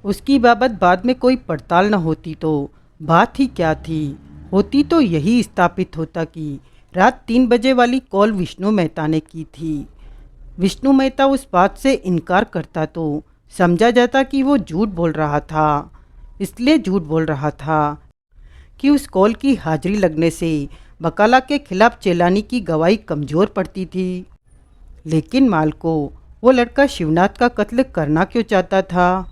उसकी बाबत बाद में कोई पड़ताल न होती तो बात ही क्या थी। होती तो यही स्थापित होता कि रात 3 बजे वाली कॉल विष्णु मेहता ने की थी। विष्णु मेहता उस बात से इनकार करता तो समझा जाता कि वो झूठ बोल रहा था। इसलिए झूठ बोल रहा था कि उस कॉल की हाजिरी लगने से बकाला के खिलाफ चेलानी की गवाही कमज़ोर पड़ती थी। लेकिन मालको, वो लड़का शिवनाथ का कत्ल करना क्यों चाहता था?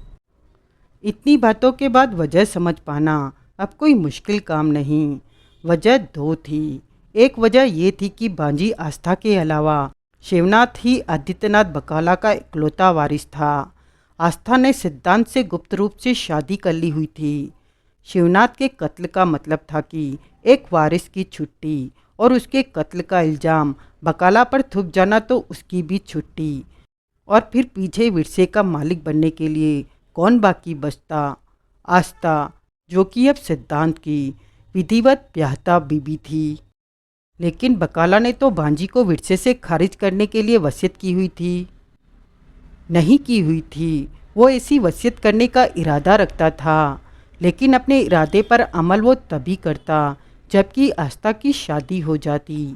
इतनी बातों के बाद वजह समझ पाना अब कोई मुश्किल काम नहीं। वजह दो थी। एक वजह ये थी कि बांजी आस्था के अलावा शिवनाथ ही आदित्यनाथ बकाला का इकलौता वारिस था। आस्था ने सिद्धांत से गुप्त रूप से शादी कर ली हुई थी। शिवनाथ के कत्ल का मतलब था कि एक वारिस की छुट्टी और उसके कत्ल का इल्ज़ाम बकाला पर थूक जाना तो उसकी भी छुट्टी। और फिर पीछे विरसे का मालिक बनने के लिए कौन बाकी बचता? आस्था, जो कि अब सिद्धांत की। विधिवत ब्याहता बीबी थी। लेकिन बकाला ने तो भांजी को विरसे से खारिज करने के लिए वसीयत की हुई थी। नहीं की हुई थी, वो ऐसी वसीयत करने का इरादा रखता था, लेकिन अपने इरादे पर अमल वो तभी करता जबकि आस्था की शादी हो जाती।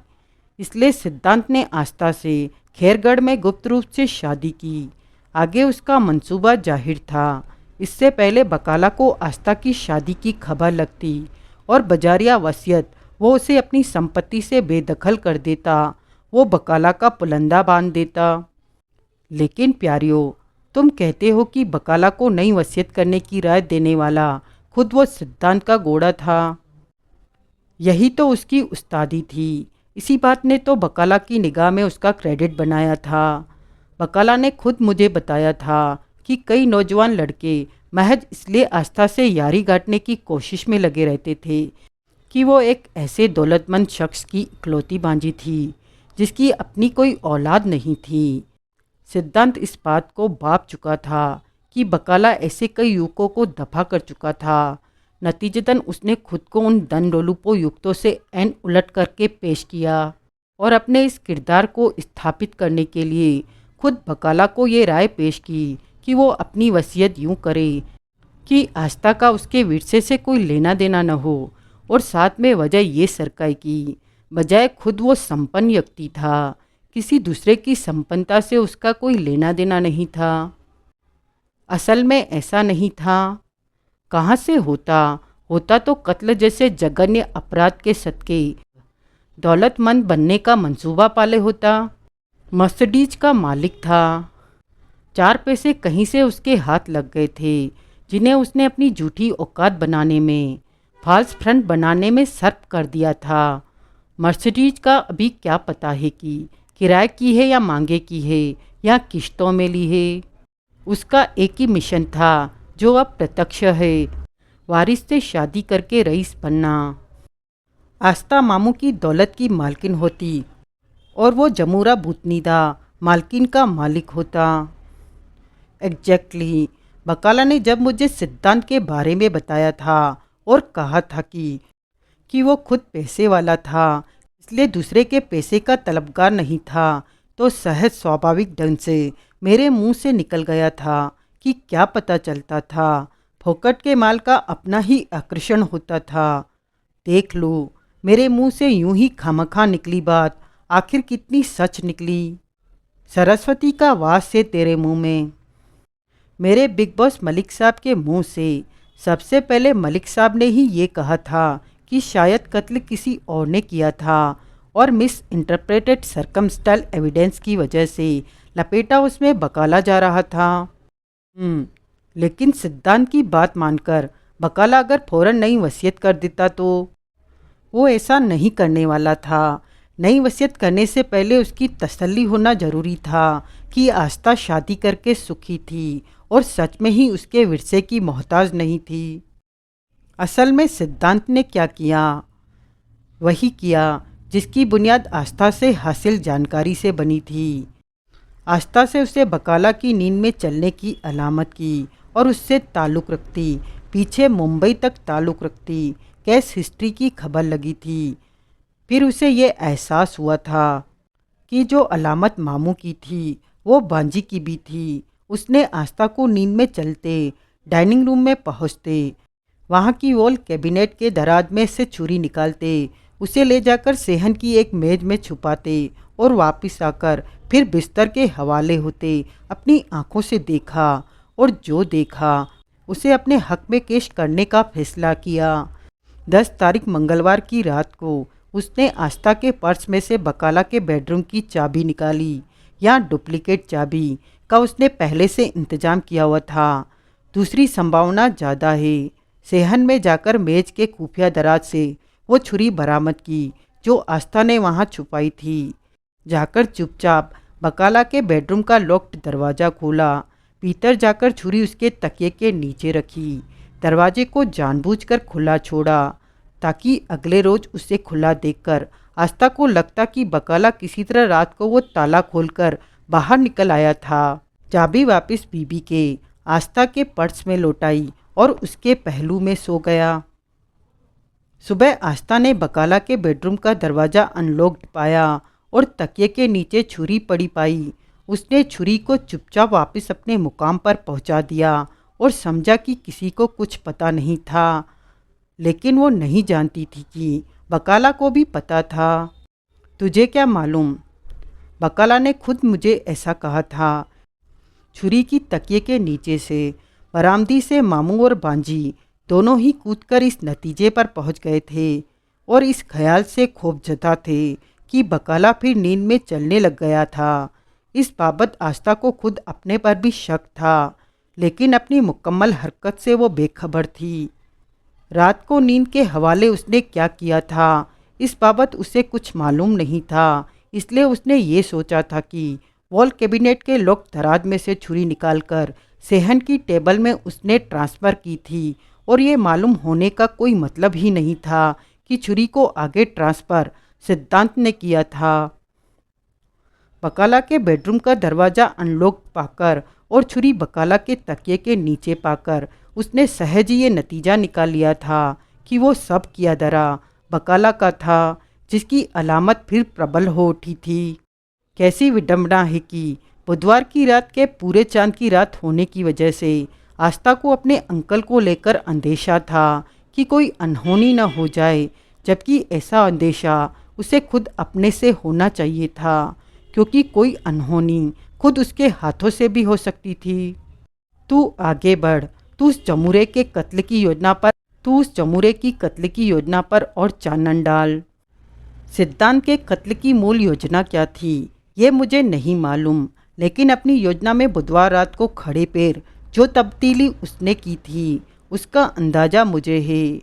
इसलिए सिद्धांत ने आस्था से खैरगढ़ में गुप्त रूप से शादी की। आगे उसका मंसूबा जाहिर था। इससे पहले बकाला को आस्था की शादी की खबर लगती और बजारिया वसीयत वो उसे अपनी संपत्ति से बेदखल कर देता, वो बकाला का पुलंदा बांध देता। लेकिन प्यारियों, तुम कहते हो कि बकाला को नई वसीयत करने की राय देने वाला खुद वो सिद्धांत का घोड़ा था। यही तो उसकी उस्तादी थी। इसी बात ने तो बकाला की निगाह में उसका क्रेडिट बनाया था। बकाला ने खुद मुझे बताया था कि कई नौजवान लड़के महज इसलिए आस्था से यारी गांठने की कोशिश में लगे रहते थे कि वो एक ऐसे दौलतमंद शख्स की इकलौती भांजी थी जिसकी अपनी कोई औलाद नहीं थी। सिद्धांत इस बात को भाप चुका था कि बकाला ऐसे कई युवकों को दफा कर चुका था। नतीजतन उसने खुद को उन दंडोलुपो युक्तों से एन उलट करके पेश किया और अपने इस किरदार को स्थापित करने के लिए खुद बकाला को ये राय पेश की कि वो अपनी वसीयत यूं करे कि आस्था का उसके विरसे से कोई लेना देना न हो, और साथ में वजह ये सरकाई की बजाय खुद वो संपन्न व्यक्ति था, किसी दूसरे की संपन्नता से उसका कोई लेना देना नहीं था। असल में ऐसा नहीं था। कहाँ से होता तो कत्ल जैसे जघन्य अपराध के सदके दौलतमंद बनने का मंसूबा पाले होता। मर्सिडीज का मालिक था। 4 पैसे कहीं से उसके हाथ लग गए थे जिन्हें उसने अपनी झूठी औकात बनाने में, फॉल्स फ्रंट बनाने में सर्फ कर दिया था। मर्सिडीज का अभी क्या पता है कि किराए की है या मांगे की है या किश्तों में ली है। उसका एक ही मिशन था जो अब प्रत्यक्ष है, वारिस से शादी करके रईस बनना। आस्था मामू की दौलत की मालकिन होती और वो जमूरा भूतनीदा मालकिन का मालिक होता। एग्जैक्टली बकाला ने जब मुझे सिद्धांत के बारे में बताया था और कहा था कि वो खुद पैसे वाला था, इसलिए दूसरे के पैसे का तलबगार नहीं था, तो सहज स्वाभाविक ढंग से मेरे मुंह से निकल गया था कि क्या पता चलता था, फोकट के माल का अपना ही आकर्षण होता था। देख लो, मेरे मुंह से यूं ही खामखा निकली बात आखिर कितनी सच निकली। सरस्वती का वास है तेरे मुंह में। मेरे बिग बॉस मलिक साहब के मुंह से सबसे पहले मलिक साहब ने ही ये कहा था कि शायद कत्ल किसी और ने किया था और मिस इंटरप्रेटेड सरकमस्टेंशियल एविडेंस की वजह से लपेटा उसमें बकाला जा रहा था। लेकिन सिद्धांत की बात मानकर बकाला अगर फौरन नई वसीयत कर देता तो वो ऐसा नहीं करने वाला था। नई वसीयत करने से पहले उसकी तसल्ली होना जरूरी था कि आस्था शादी करके सुखी थी और सच में ही उसके विरसे की मोहताज नहीं थी। असल में सिद्धांत ने क्या किया, वही किया जिसकी बुनियाद आस्था से हासिल जानकारी से बनी थी। आस्था से उसे बकाला की नींद में चलने की अलामत की और उससे ताल्लुक़ रखती, पीछे मुंबई तक ताल्लुक़ रखती केस हिस्ट्री की खबर लगी थी। फिर उसे ये एहसास हुआ था कि जो अलामत मामू की थी वो बांजी की भी थी। उसने आस्था को नींद में चलते डाइनिंग रूम में पहुंचते, वहाँ की वॉल कैबिनेट के दराज में से छुरी निकालते, उसे ले जाकर सेहन की एक मेज में छुपाते और वापस आकर फिर बिस्तर के हवाले होते। अपनी आंखों से देखा और जो देखा उसे अपने हक में केश करने का फैसला किया। 10 तारीख मंगलवार की रात को उसने आस्था के पर्स में से बकाला के बेडरूम की चाबी निकाली। यहाँ डुप्लीकेट चाबी का उसने पहले से इंतजाम किया हुआ था। दूसरी संभावना ज़्यादा है। सेहन में जाकर मेज के खुफिया दराज से वो छुरी बरामद की जो आस्था ने वहाँ छुपाई थी। जाकर चुपचाप बकाला के बेडरूम का लॉक्ड दरवाज़ा खोला। भीतर जाकर छुरी उसके तकिए के नीचे रखी। दरवाजे को जानबूझकर खुला छोड़ा ताकि अगले रोज उसे खुला देखकर आस्था को लगता कि बकाला किसी तरह रात को वो ताला खोलकर बाहर निकल आया था। चाबी वापस बीबी के आस्था के पर्स में लौटाई और उसके पहलू में सो गया। सुबह आस्था ने बकाला के बेडरूम का दरवाज़ा अनलॉक्ड पाया और तकिए के नीचे छुरी पड़ी पाई। उसने छुरी को चुपचाप वापस अपने मुकाम पर पहुंचा दिया और समझा कि किसी को कुछ पता नहीं था, लेकिन वो नहीं जानती थी कि बकाला को भी पता था। तुझे क्या मालूम, बकाला ने खुद मुझे ऐसा कहा था। छुरी की तकिए के नीचे से बरामदी से मामू और बांजी दोनों ही कूदकर इस नतीजे पर पहुंच गए थे और इस ख्याल से खौफजदा थे कि बकाला फिर नींद में चलने लग गया था। इस बाबत आस्था को खुद अपने पर भी शक था, लेकिन अपनी मुकम्मल हरकत से वो बेखबर थी। रात को नींद के हवाले उसने क्या किया था, इस बाबत उसे कुछ मालूम नहीं था। इसलिए उसने ये सोचा था कि वॉल कैबिनेट के लॉक दराज में से छुरी निकालकर सेहन की टेबल में उसने ट्रांसफ़र की थी और ये मालूम होने का कोई मतलब ही नहीं था कि छुरी को आगे ट्रांसफ़र सिद्धांत ने किया था। बकाला के बेडरूम का दरवाज़ा अनलॉक पाकर और छुरी बकाला के तकिए के नीचे पाकर उसने सहज ही ये नतीजा निकाल लिया था कि वो सब किया दरा बकाला का था, जिसकी अलामत फिर प्रबल हो उठी थी। कैसी विडंबना है कि बुधवार की रात के पूरे चांद की रात होने की वजह से आस्था को अपने अंकल को लेकर अंदेशा था कि कोई अनहोनी न हो जाए, जबकि ऐसा अंदेशा उसे खुद अपने से होना चाहिए था, क्योंकि कोई अनहोनी खुद उसके हाथों से भी हो सकती थी। तू आगे बढ़, तू उस जमूरे की कत्ल की योजना पर और चानन डाल। सिद्धांत के कत्ल की मूल योजना क्या थी ये मुझे नहीं मालूम, लेकिन अपनी योजना में बुधवार रात को खड़े पैर जो तब्दीली उसने की थी उसका अंदाज़ा मुझे है।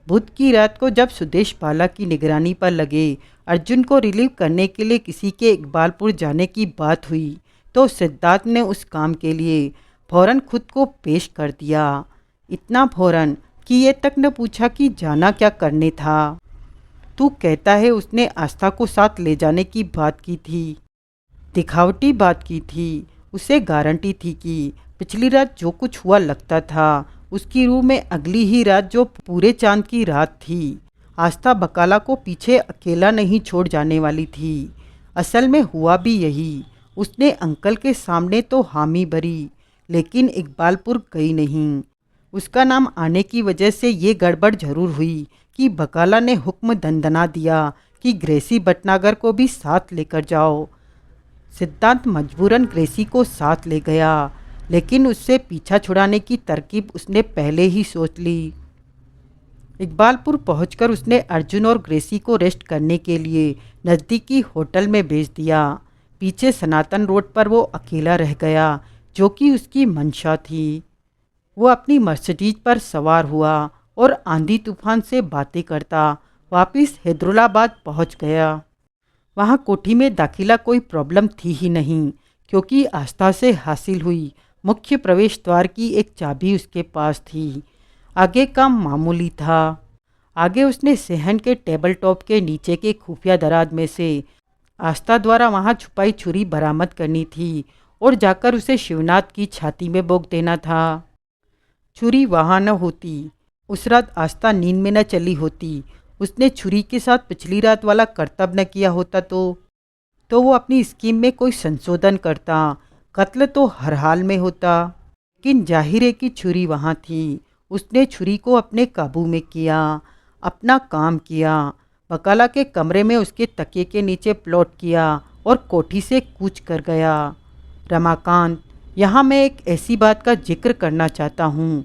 बुध की रात को जब सुदेश बाला की निगरानी पर लगे अर्जुन को रिलीव करने के लिए किसी के इकबालपुर जाने की बात हुई तो सिद्धार्थ ने उस काम के लिए फौरन खुद को पेश कर दिया। इतना फौरन कि ये तक न पूछा कि जाना क्या करने था। तू कहता है उसने आस्था को साथ ले जाने की बात की थी? दिखावटी बात की थी। उसे गारंटी थी कि पिछली रात जो कुछ हुआ लगता था उसकी रूह में अगली ही रात जो पूरे चांद की रात थी, आस्था बकाला को पीछे अकेला नहीं छोड़ जाने वाली थी। असल में हुआ भी यही। उसने अंकल के सामने तो हामी भरी, लेकिन इकबालपुर गई नहीं। उसका नाम आने की वजह से ये गड़बड़ जरूर हुई कि बकाला ने हुक्म दंदना दिया कि ग्रेसी भटनागर को भी साथ लेकर जाओ। सिद्धांत मजबूरन ग्रेसी को साथ ले गया, लेकिन उससे पीछा छुड़ाने की तरकीब उसने पहले ही सोच ली। इकबालपुर पहुंचकर उसने अर्जुन और ग्रेसी को रेस्ट करने के लिए नज़दीकी होटल में भेज दिया। पीछे सनातन रोड पर वो अकेला रह गया, जो कि उसकी मंशा थी। वो अपनी मर्सिडीज पर सवार हुआ और आंधी तूफान से बातें करता वापस हैदराबाद पहुंच गया। वहाँ कोठी में दाखिला कोई प्रॉब्लम थी ही नहीं, क्योंकि आस्था से हासिल हुई मुख्य प्रवेश द्वार की एक चाबी उसके पास थी। आगे काम मामूली था। आगे उसने सेहन के टेबल टॉप के नीचे के खुफिया दराज में से आस्था द्वारा वहाँ छुपाई छुरी बरामद करनी थी और जाकर उसे शिवनाथ की छाती में बोक देना था। छुरी वहाँ न होती, उस रात आस्था नींद में न चली होती, उसने छुरी के साथ पिछली रात वाला करतब न किया होता तो वो अपनी स्कीम में कोई संशोधन करता, कत्ल तो हर हाल में होता। लेकिन जाहिर है कि छुरी वहाँ थी। उसने छुरी को अपने काबू में किया, अपना काम किया। बकाला के कमरे में उसके तकिए के नीचे प्लॉट किया और कोठी से कूच कर गया। रमाकांत, यहाँ मैं एक ऐसी बात का जिक्र करना चाहता हूँ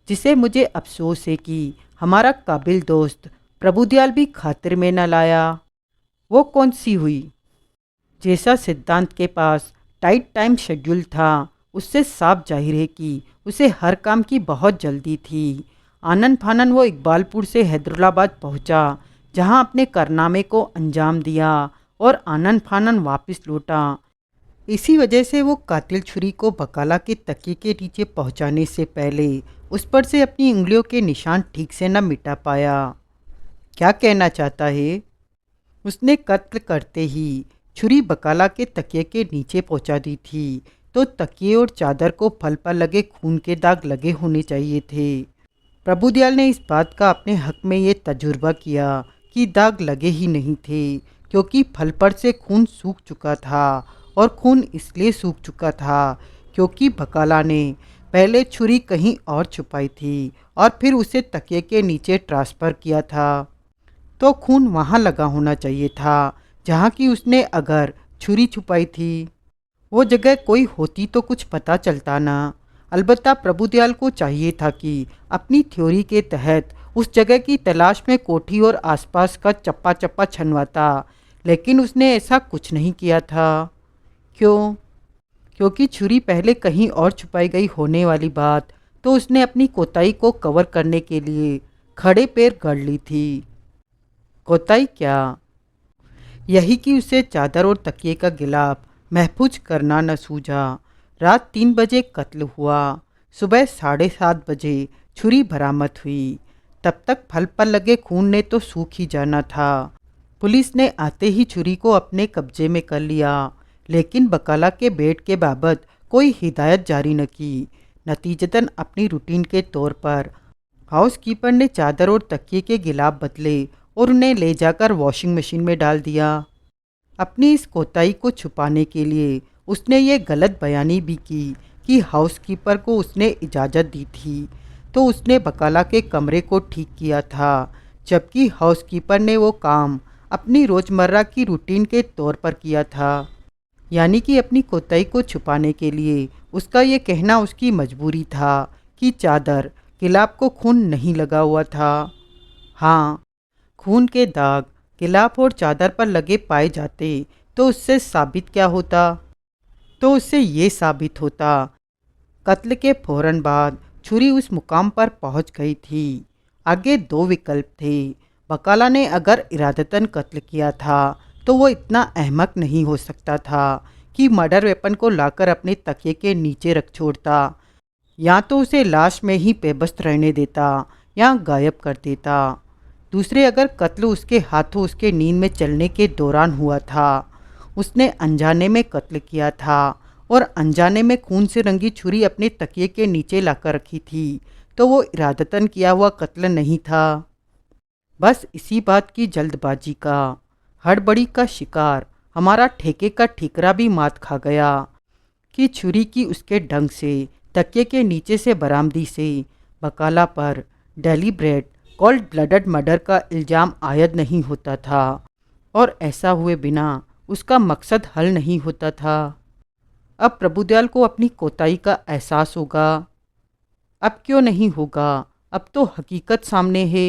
जिसे मुझे अफसोस है कि हमारा काबिल दोस्त प्रभुदयाल भी खातिर में न लाया। वो कौन सी हुई? जैसा सिद्धांत के पास टाइट टाइम शेड्यूल था, उससे साफ जाहिर है कि उसे हर काम की बहुत जल्दी थी। आनन फानन वो इकबालपुर से हैदराबाद पहुंचा, जहां अपने कारनामे को अंजाम दिया और आनन फानन वापस लौटा। इसी वजह से वो कातिल छुरी को बकाला के तकिए के नीचे पहुंचाने से पहले उस पर से अपनी उंगलियों के निशान ठीक से न मिटा पाया। क्या कहना चाहता है? उसने कत्ल करते ही छुरी बकाला के तकिए के नीचे पहुंचा दी थी, तो तकिए और चादर को फल पर लगे खून के दाग लगे होने चाहिए थे। प्रभुदयाल ने इस बात का अपने हक में ये तजुर्बा किया कि दाग लगे ही नहीं थे, क्योंकि फल पर से खून सूख चुका था। और खून इसलिए सूख चुका था क्योंकि बकाला ने पहले छुरी कहीं और छुपाई थी और फिर उसे तकिए के नीचे ट्रांसफ़र किया था। तो खून वहाँ लगा होना चाहिए था जहाँ की उसने अगर छुरी छुपाई थी। वो जगह कोई होती तो कुछ पता चलता ना। अलबत्ता प्रभुदयाल को चाहिए था कि अपनी थ्योरी के तहत उस जगह की तलाश में कोठी और आसपास का चप्पा चप्पा छनवाता, लेकिन उसने ऐसा कुछ नहीं किया था। क्यों? क्योंकि छुरी पहले कहीं और छुपाई गई होने वाली बात तो उसने अपनी कोताही को कवर करने के लिए खड़े पैर गढ़ ली थी। कोताही क्या? यही कि उसे चादर और तकिए का गिलाफ महफूज करना न सूझा। रात 3 बजे कत्ल हुआ। सुबह 7:30 बजे छुरी बरामद हुई। तब तक फल पर लगे खून ने तो सूख ही जाना था। पुलिस ने आते ही छुरी को अपने कब्जे में कर लिया, लेकिन बकाला के बेड के बाबत कोई हिदायत जारी न की। नतीजतन अपनी रूटीन के तौर पर हाउसकीपर ने चादर और तकिए के गिलाफ बदले और उन्हें ले जाकर वॉशिंग मशीन में डाल दिया। अपनी इस कोताही को छुपाने के लिए उसने ये गलत बयानी भी की कि हाउसकीपर को उसने इजाज़त दी थी तो उसने बकाला के कमरे को ठीक किया था, जबकि हाउसकीपर ने वो काम अपनी रोज़मर्रा की रूटीन के तौर पर किया था। यानी कि अपनी कोताही को छुपाने के लिए उसका ये कहना उसकी मजबूरी था कि चादर गिलाफ को खून नहीं लगा हुआ था। हाँ, खून के दाग गिलाफ और चादर पर लगे पाए जाते तो उससे साबित क्या होता? तो उससे ये साबित होता कत्ल के फौरन बाद छुरी उस मुकाम पर पहुंच गई थी। आगे 2 विकल्प थे। बकाला ने अगर इरादतन कत्ल किया था तो वो इतना अहमक नहीं हो सकता था कि मर्डर वेपन को लाकर अपने तकिए के नीचे रख छोड़ता, या तो उसे लाश में ही बेबस रहने देता या गायब कर देता। दूसरे, अगर कत्ल उसके हाथों उसके नींद में चलने के दौरान हुआ था, उसने अनजाने में कत्ल किया था और अनजाने में खून से रंगी छुरी अपने तकिए के नीचे लाकर रखी थी, तो वो इरादतन किया हुआ कत्ल नहीं था। बस इसी बात की जल्दबाजी का, हड़बड़ी का शिकार हमारा ठेके का ठिकरा भी मात खा गया कि छुरी की उसके ढंग से तकिए के नीचे से बरामदी से बकाला पर डेलीब्रेट कोल्ड ब्लडेड मर्डर का इल्ज़ाम आयद नहीं होता था और ऐसा हुए बिना उसका मकसद हल नहीं होता था। अब प्रभुदयाल को अपनी कोताही का एहसास होगा। अब क्यों नहीं होगा? अब तो हकीकत सामने है।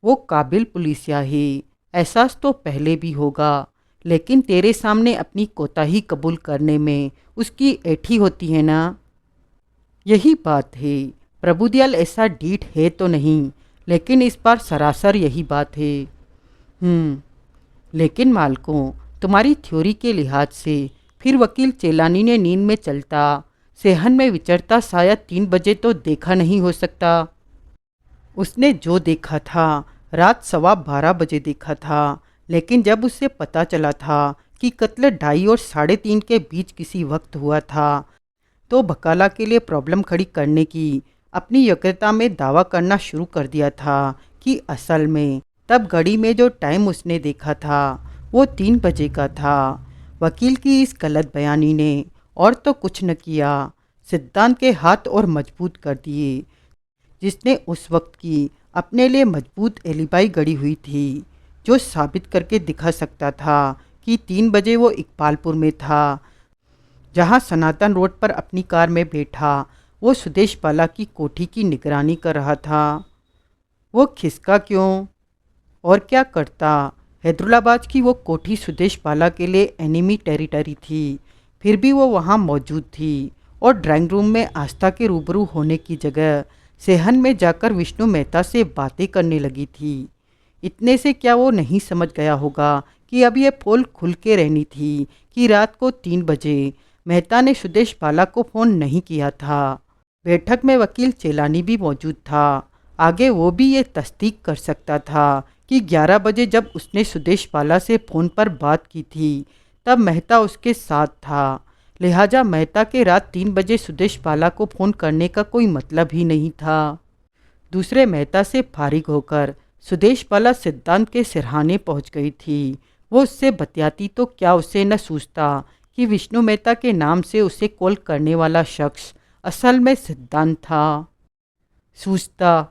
वो काबिल पुलिसिया है, एहसास तो पहले भी होगा, लेकिन तेरे सामने अपनी कोताही कबूल करने में उसकी ऐठी होती है ना। यही बात है। प्रभुदयाल ऐसा डीठ है तो नहीं, लेकिन इस बार सरासर यही बात है। लेकिन मालकों, तुम्हारी थ्योरी के लिहाज से फिर वकील चेलानी ने नींद में चलता, सेहन में विचरता शायद 3 बजे तो देखा नहीं हो सकता। उसने जो देखा था रात 12:15 बजे देखा था, लेकिन जब उसे पता चला था कि कत्ल 2:30 और 3:30 के बीच किसी वक्त हुआ था, तो बकाला के लिए प्रॉब्लम खड़ी करने की अपनी योग्यता में दावा करना शुरू कर दिया था कि असल में तब घड़ी में जो टाइम उसने देखा था वो 3 बजे का था। वकील की इस गलत बयानी ने और तो कुछ न किया, सिद्धांत के हाथ और मजबूत कर दिए, जिसने उस वक्त की अपने लिए मजबूत एलिबाई गढ़ी हुई थी, जो साबित करके दिखा सकता था कि 3 बजे वो इकबालपुर में था, जहां सनातन रोड पर अपनी कार में बैठा वो सुदेश बाला की कोठी की निगरानी कर रहा था। वो खिसका क्यों और क्या करता? हैदराबाद की वो कोठी सुदेश बाला के लिए एनिमी टेरिटरी थी, फिर भी वो वहाँ मौजूद थी और ड्राइंग रूम में आस्था के रूबरू होने की जगह सेहन में जाकर विष्णु मेहता से बातें करने लगी थी। इतने से क्या वो नहीं समझ गया होगा कि अब ये पोल खुल के रहनी थी कि रात को 3 बजे मेहता ने सुदेश बाला को फ़ोन नहीं किया था। बैठक में वकील चेलानी भी मौजूद था। आगे वो भी ये तस्दीक कर सकता था कि 11 बजे जब उसने सुदेश बाला से फ़ोन पर बात की थी तब मेहता उसके साथ था, लिहाजा मेहता के रात 3 बजे सुदेश बाला को फ़ोन करने का कोई मतलब ही नहीं था। दूसरे मेहता से फारिग होकर सुदेश बाला सिद्धांत के सिरहाने पहुंच गई थी। वो उससे बतियाती तो क्या उसे न सूझता कि विष्णु मेहता के नाम से उसे कॉल करने वाला शख्स असल में सिद्धांत था। सूझता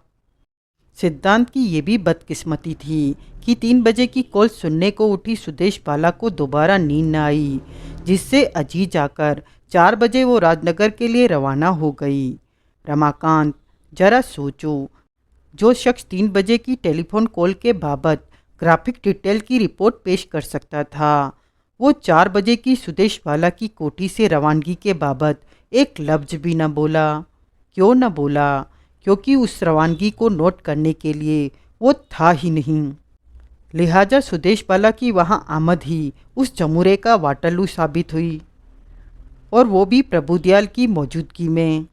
सिद्धांत की ये भी बदकिस्मती थी कि 3 बजे की कॉल सुनने को उठी सुदेश बाला को दोबारा नींद न आई, जिससे अजी जाकर 4 बजे वो राजनगर के लिए रवाना हो गई। रमाकांत, जरा सोचो, जो शख्स 3 बजे की टेलीफोन कॉल के बाबत ग्राफिक डिटेल की रिपोर्ट पेश कर सकता था, वो 4 बजे की सुदेश बाला की कोठी से रवानगी के बाबत एक लफ्ज भी न बोला। क्यों न बोला? क्योंकि उस रवानगी को नोट करने के लिए वो था ही नहीं। लिहाजा सुदेश बाला की वहाँ आमद ही उस जमूरे का वाटरलू साबित हुई, और वो भी प्रभुदयाल की मौजूदगी में।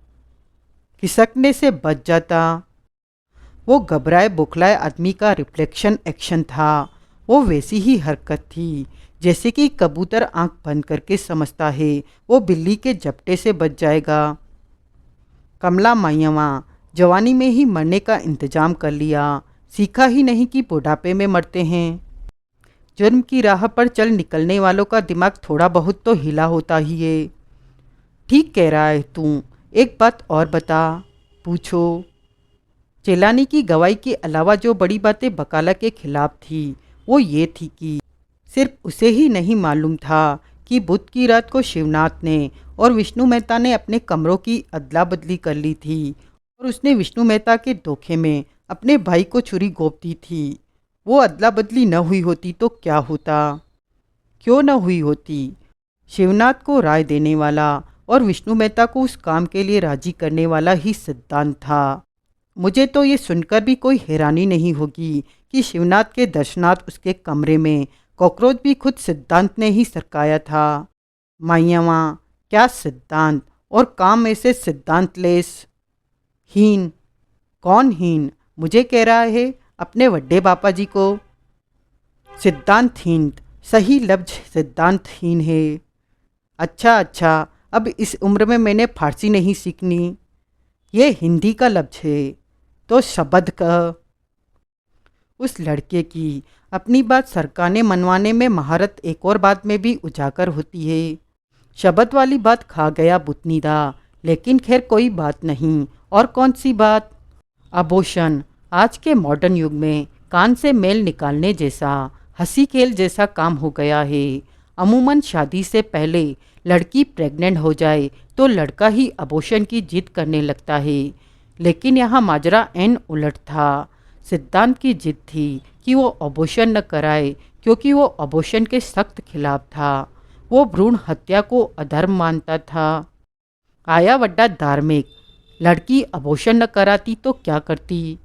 खिसकने से बच जाता। वो घबराए बौखलाए आदमी का रिफ्लेक्शन एक्शन था। वो वैसी ही हरकत थी जैसे कि कबूतर आंख बंद करके समझता है वो बिल्ली के झपटे से बच जाएगा। कमला मायवा, जवानी में ही मरने का इंतजाम कर लिया, सीखा ही नहीं कि बुढ़ापे में मरते हैं। जुर्म की राह पर चल निकलने वालों का दिमाग थोड़ा बहुत तो हिला होता ही है। ठीक कह रहा है तू, एक बात और बता। पूछो। चेलानी की गवाही के अलावा जो बड़ी बातें बकाला के खिलाफ थी वो ये थी कि सिर्फ उसे ही नहीं मालूम था कि बुध की रात को शिवनाथ ने और विष्णु मेहता ने अपने कमरों की अदला बदली कर ली थी, और उसने विष्णु मेहता के धोखे में अपने भाई को छुरी घोंप दी थी। वो अदला बदली न हुई होती तो क्या होता? क्यों न हुई होती? शिवनाथ को राय देने वाला और विष्णु मेहता को उस काम के लिए राजी करने वाला ही सिद्धांत था। मुझे तो ये सुनकर भी कोई हैरानी नहीं होगी कि शिवनाथ के दर्शनार्थ उसके कमरे में कॉकरोच भी खुद सिद्धांत ने ही सरकाया था। माइयावा, क्या सिद्धांत, और काम ऐसे सिद्धांत लेस। हीन? कौन हीन? मुझे कह रहा है अपने वड्डे बापा जी को। सिद्धांतहीन, सही लफ्ज सिद्धांतहीन है। अच्छा अच्छा, अब इस उम्र में मैंने फारसी नहीं सीखनी, ये हिंदी का लफ्ज है, तो शब्द कह। उस लड़के की अपनी बात सरकाने मनवाने में महारत एक और बात में भी उजागर होती है। शब्द वाली बात खा गया बुतनीदा, लेकिन खैर कोई बात नहीं। और कौन सी बात? अबॉर्शन आज के मॉडर्न युग में कान से मेल निकालने जैसा, हंसी खेल जैसा काम हो गया है। अमूमन शादी से पहले लड़की प्रेग्नेंट हो जाए तो लड़का ही अबॉर्शन की जिद करने लगता है, लेकिन यहाँ माजरा एन उलट था। सिद्धांत की जिद थी कि वो अबॉर्शन न कराए, क्योंकि वो अबॉर्शन के सख्त खिलाफ था। वो भ्रूण हत्या को अधर्म मानता था। आया वड्डा धार्मिक। लड़की अबॉर्शन न कराती तो क्या करती?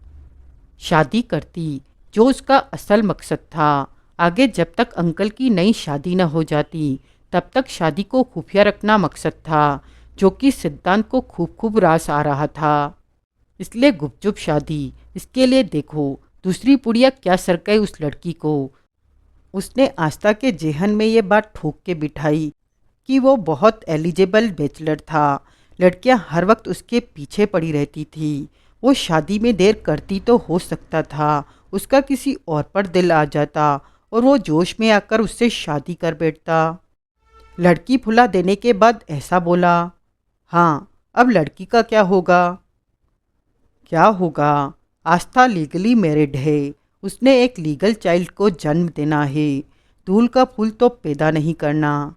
शादी करती, जो उसका असल मकसद था। आगे जब तक अंकल की नई शादी न हो जाती तब तक शादी को खुफिया रखना मकसद था, जो कि सिद्धांत को खूब खूब रास आ रहा था। इसलिए गुपचुप शादी। इसके लिए देखो दूसरी पुड़िया क्या सरकाई उस लड़की को। उसने आस्था के जेहन में ये बात ठोक के बिठाई कि वो बहुत एलिजिबल बैचलर था। लड़कियां हर वक्त उसके पीछे पड़ी रहती थी। वो शादी में देर करती तो हो सकता था उसका किसी और पर दिल आ जाता और वो जोश में आकर उससे शादी कर बैठता। लड़की फुला देने के बाद ऐसा बोला, हाँ अब लड़की का क्या होगा? क्या होगा? आस्था लीगली मैरिड है। उसने एक लीगल चाइल्ड को जन्म देना है, दूल का फूल तो पैदा नहीं करना।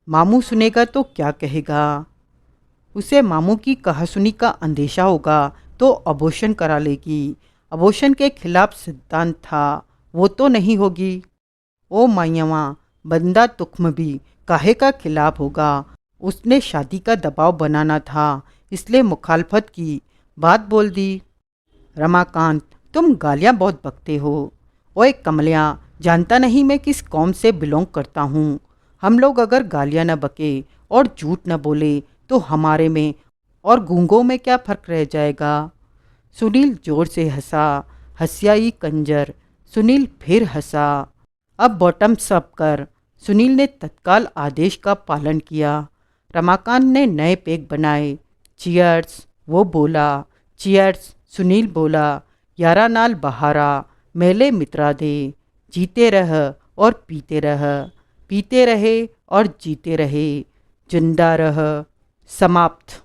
मामू सुनेगा तो क्या कहेगा? उसे मामू की कहासुनी का अंदेशा होगा तो अबॉर्शन करा लेगी। अबॉर्शन के खिलाफ सिद्धांत था, वो तो नहीं होगी। ओ मायवा, बंदा तुख्म भी काहे का खिलाफ होगा? उसने शादी का दबाव बनाना था, इसलिए मुखालफत की, बात बोल दी। रमाकांत, तुम गालियाँ बहुत बकते हो। ओए कमलिया, जानता नहीं मैं किस कौम से बिलोंग करता हूँ। हम लोग अगर गालियाँ न बके और झूठ न बोले तो हमारे में और गूंगों में क्या फ़र्क रह जाएगा? सुनील जोर से हंसा। हंसियाई कंजर। सुनील फिर हंसा। अब बॉटम्स अप कर। सुनील ने तत्काल आदेश का पालन किया। रमाकांत ने नए पेग बनाए। चीयर्स, वो बोला। चीयर्स, सुनील बोला, यारा नाल बहारा, मेले मित्रा दे, जीते रह और पीते रहे और जीते रहे, जिंदा रह। समाप्त।